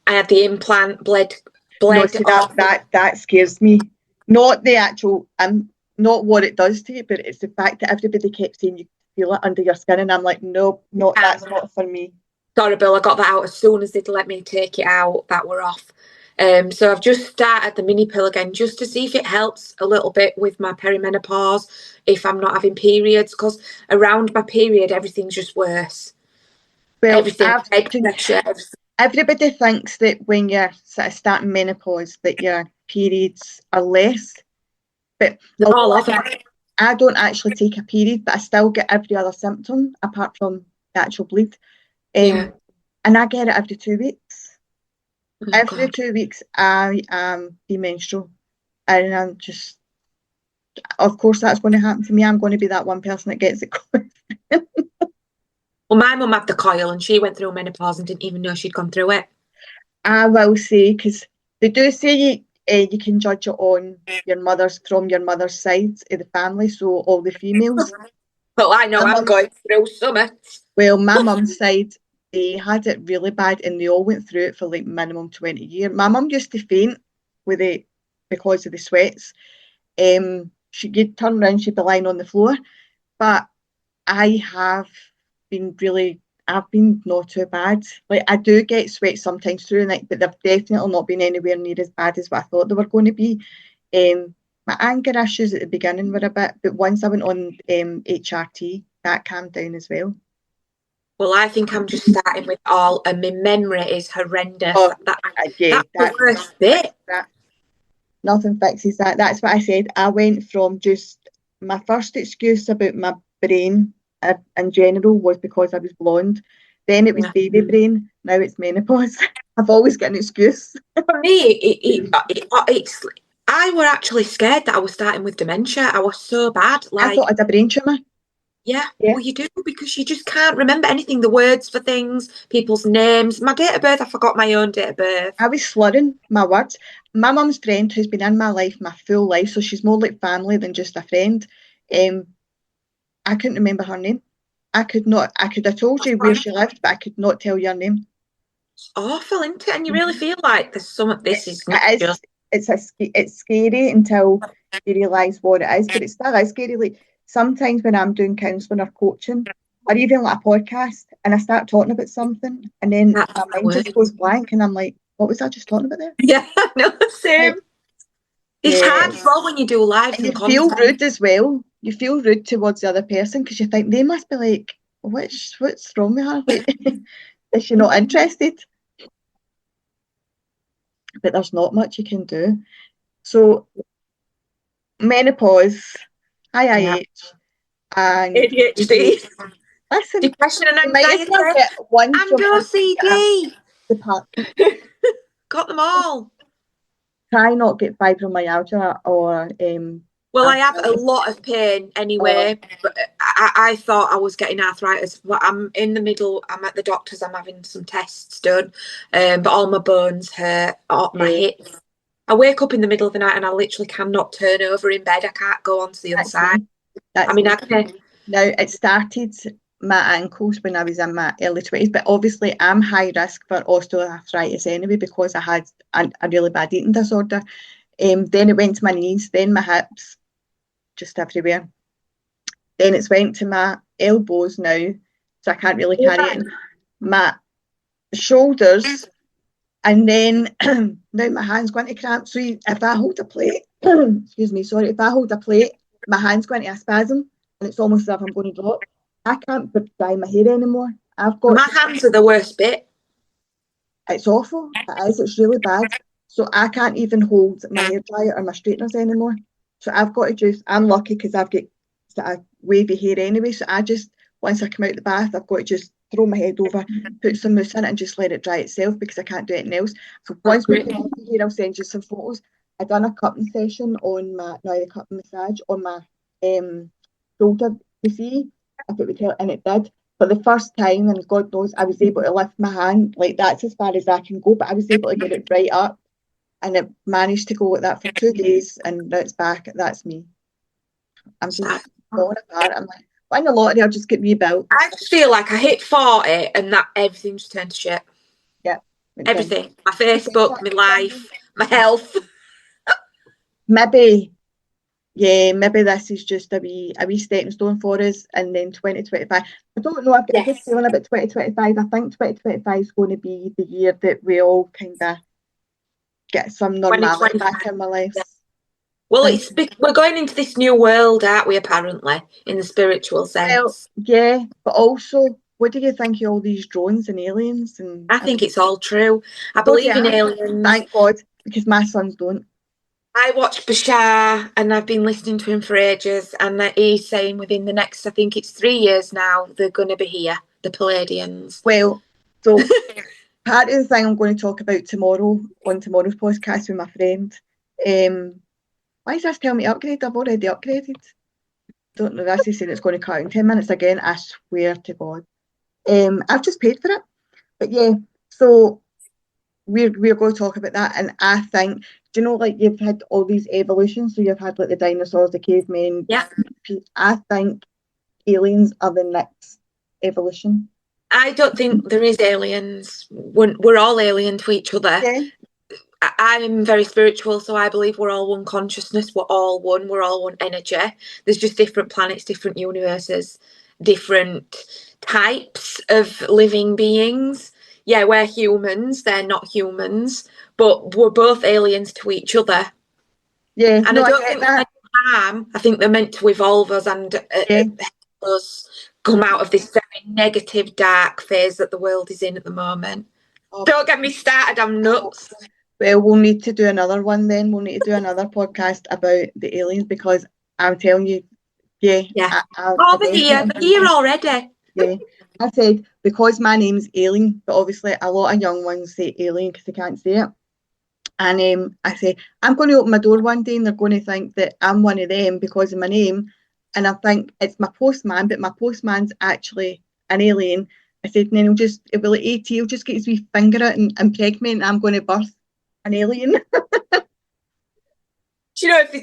I had the implant, bled, No, bled see off. that scares me. Not the actual, not what it does to you, but it's the fact that everybody kept saying you feel it under your skin, and I'm like, no, not that's not for me. Sorry, Bill, I got that out as soon as they'd let me take it out. That were off. So I've just started the mini pill again just to see if it helps a little bit with my perimenopause, if I'm not having periods, because around my period everything's just worse. Well, Everything, head pressure, everything. everybody thinks that when you're sort of starting menopause that your periods are less, but They're all although over. I don't actually take a period, but I still get every other symptom apart from the actual bleed. Yeah. And I get it every 2 weeks. Oh Every God. 2 weeks, I am premenstrual. And I'm just, of course, that's going to happen to me. I'm going to be that one person that gets it. Well, my mum had the coil and she went through menopause and didn't even know she'd gone through it. I will say, because they do say you can judge it on from your mother's side of the family, so all the females. Well, I know My I'm mum, going through summer. well, my mum's side, they had it really bad and they all went through it for like minimum 20 years. My mum used to faint with it because of the sweats. She'd turn around, she'd be lying on the floor. But I have been really, I've been not too bad. Like I do get sweats sometimes through the night, but they've definitely not been anywhere near as bad as what I thought they were going to be. My anger issues at the beginning were a bit, but once I went on HRT, that calmed down as well. Well, I think I'm just starting with all, and my memory is horrendous. Oh, yeah, That's the worst bit. that. Nothing fixes that. That's what I said. I went from just my first excuse about my brain in general was because I was blonde. Then it was Yeah. baby brain. Now it's menopause. I've always got an excuse. For me, it's. I were actually scared that I was starting with dementia. I was so bad. I thought I Like, had a brain tumour. yeah, Yeah. well, you do because you just can't remember anything, the words for things, people's names. My date of birth, I forgot my own date of birth. I was slurring my words. My mum's friend who's been in my life my full life, so she's more like family than just a friend. Um, I couldn't remember her name. I could have told you where she lived, but I could not tell your name. It's awful, isn't it? And you really feel like there's some of this is not It is. just. It's scary until you realise what it is, but it still is scary. Like sometimes when I'm doing counselling or coaching, or even like a podcast, and I start talking about something, and then That's my the mind just word. goes blank, and I'm like, "What was I just talking about there?" Yeah, no, same. Like, It's yeah, hard as well when you do lives and you and feel content. rude as well. You feel rude towards the other person because you think they must be like, what's wrong with her? Like, is she not interested? But there's not much you can do. So menopause, Yeah. IIH, and ADHD, ADHD. Listen, depression and you might as anxiety, well get one and from each OCD. department. Got them all. Try not get fibromyalgia or Well, I have a arthritis. lot of pain Or anyway, but I thought I was getting arthritis. But I'm in the middle. I'm at the doctor's. I'm having some tests done, but all my bones hurt. My yeah, hips. I wake up in the middle of the night and I literally cannot turn over in bed. I can't go on to the other that's side. me. I That's mean, me. I can. Now it started my ankles when I was in my early 20s, but obviously I'm high risk for osteoarthritis anyway because I had a really bad eating disorder. Then it went to my knees, then my hips, just everywhere. Then it's went to my elbows now, so I can't really carry it. My shoulders, and then now my hand's going to cramp. So if I hold a plate, excuse me, sorry, if I hold a plate, my hand's going to a spasm, and it's almost as if I'm going to drop. I can't dry my hair anymore. I've got My to, hands are the worst bit. it's awful. It is, it's really bad. So I can't even hold my hair dryer or my straighteners anymore. So I've got to just, I'm lucky because I've got sort of wavy hair anyway. So I just, once I come out the bath, I've got to just throw my head over, put some mousse in it and just let it dry itself because I can't do anything else. So That's once we great. get off here, I'll send you some photos. I done a cupping session on my, no, the cupping massage on my shoulder. You see, if it would help, and it did. for the first time, and God knows I was able to lift my hand, like that's as far as I can go, but I was able to get it right up, and it managed to go like that for 2 days, and now it's back. That's me. I'm just falling apart. I'm like, win the lottery, I'll just get rebuilt. I just feel like I hit 40 and that everything just turned to shit. Yeah. Everything. My Facebook, my life, my health. Maybe this is just a wee stepping stone for us, and then 2025. I don't know, I've got a good feeling about 2025. I think 2025 is going to be the year that we all kind of get some normality back in my life. Yeah. Well, we're going into this new world, aren't we, apparently, in the spiritual sense? Well, yeah, but also, what do you think of all these drones and aliens? And I think it's all true. I believe in aliens. Thank God, because my sons don't. I watch Bashar, and I've been listening to him for ages, and he's saying within the next, I think it's 3 years now, they're going to be here, the Palladians. Well, so part of the thing I'm going to talk about tomorrow on tomorrow's podcast with my friend. Why is this telling me upgrade? I've already upgraded. Don't know. That's saying it's going to cut in 10 minutes again. I swear to God. I've just paid for it. But yeah, so we're going to talk about that. And I think, do you know, like you've had all these evolutions. So you've had like the dinosaurs, the cavemen. Yeah. I think aliens are the next evolution. I don't think there is aliens. We're all alien to each other. Yeah. I'm very spiritual, so I believe we're all one consciousness. We're all one energy. There's just different planets, different universes, different types of living beings. Yeah, we're humans. They're not humans, but we're both aliens to each other. Yeah, and I don't think they're harm. I think they're meant to evolve us and help us come out of this very negative, dark phase that the world is in at the moment. Don't get me started. I'm nuts. Well, we'll need to do another one then. We'll need to do another podcast about the aliens, because I'm telling you, they're here already. Yeah. I said, because my name's Aileen, but obviously a lot of young ones say alien because they can't say it. And I say, I'm going to open my door one day and they're going to think that I'm one of them because of my name. And I think it's my postman, but my postman's actually an alien. I said, and then he'll be like 80, he'll just get his wee finger out and impregnate me, and I'm going to birth an alien. Do you know, if they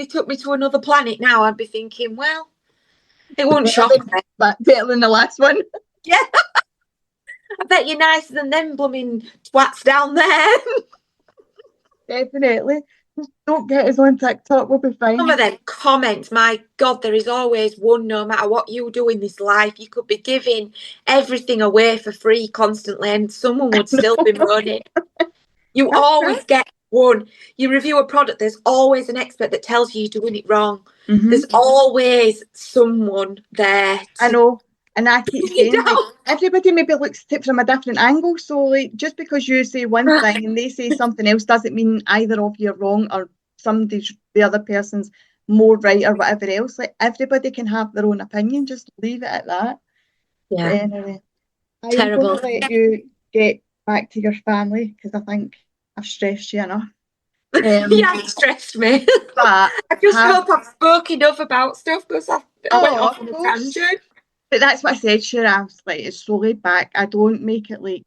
took me to another planet now, I'd be thinking, well, it won't shock me. But better than the last one. Yeah. I bet you're nicer than them blooming twats down there. Definitely. Just don't get us on TikTok, we'll be fine. Some of them comments, my God, there is always one, no matter what you do in this life. You could be giving everything away for free constantly and someone would still be moaning. You always get one. You review a product, there's always an expert that tells you you're doing it wrong. Mm-hmm. There's always someone there. I know. And I keep saying, like, everybody maybe looks at it from a different angle. So, like, just because you say one thing and they say something else doesn't mean either of you are wrong or the other person's more right or whatever else. Like, everybody can have their own opinion. Just leave it at that. Yeah. But anyway, terrible. I'm going to let you get back to your family because I think I've stressed you enough. You haven't stressed me. But I just hope I've spoken enough about stuff because I went off on a tangent. But that's what I said, sure. I was like, it's so laid back. I don't make it like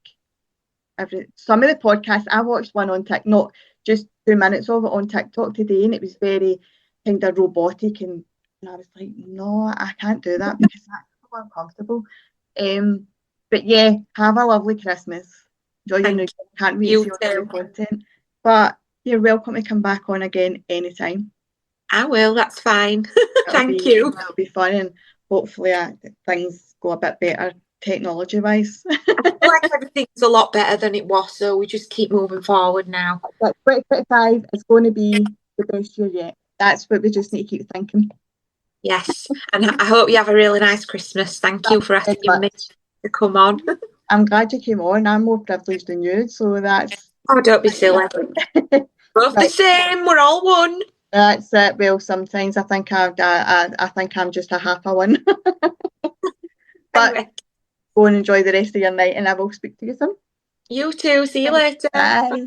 some of the podcasts. I watched one on TikTok, not just 2 minutes of it on TikTok today, and it was very kind of robotic, and I was like, no, I can't do that because that's so uncomfortable. But yeah, have a lovely Christmas. Enjoy your new year. Can't wait to see all your content. But you're welcome to come back on again anytime. I will, that's fine. Thank you. It'll be fun, and hopefully things go a bit better technology-wise. I feel like everything's a lot better than it was, so we just keep moving forward now. 2025 is going to be the best year yet. That's what we just need to keep thinking. Yes, and I hope you have a really nice Christmas. Thank you for asking me to come on. I'm glad you came on. I'm more privileged than you, so that's... Oh, don't be silly. Both the same, we're all one. That's it. Well, sometimes I think I'm just a half a one. But anyway, go and enjoy the rest of your night, and I will speak to you soon. You too. See you later. Bye.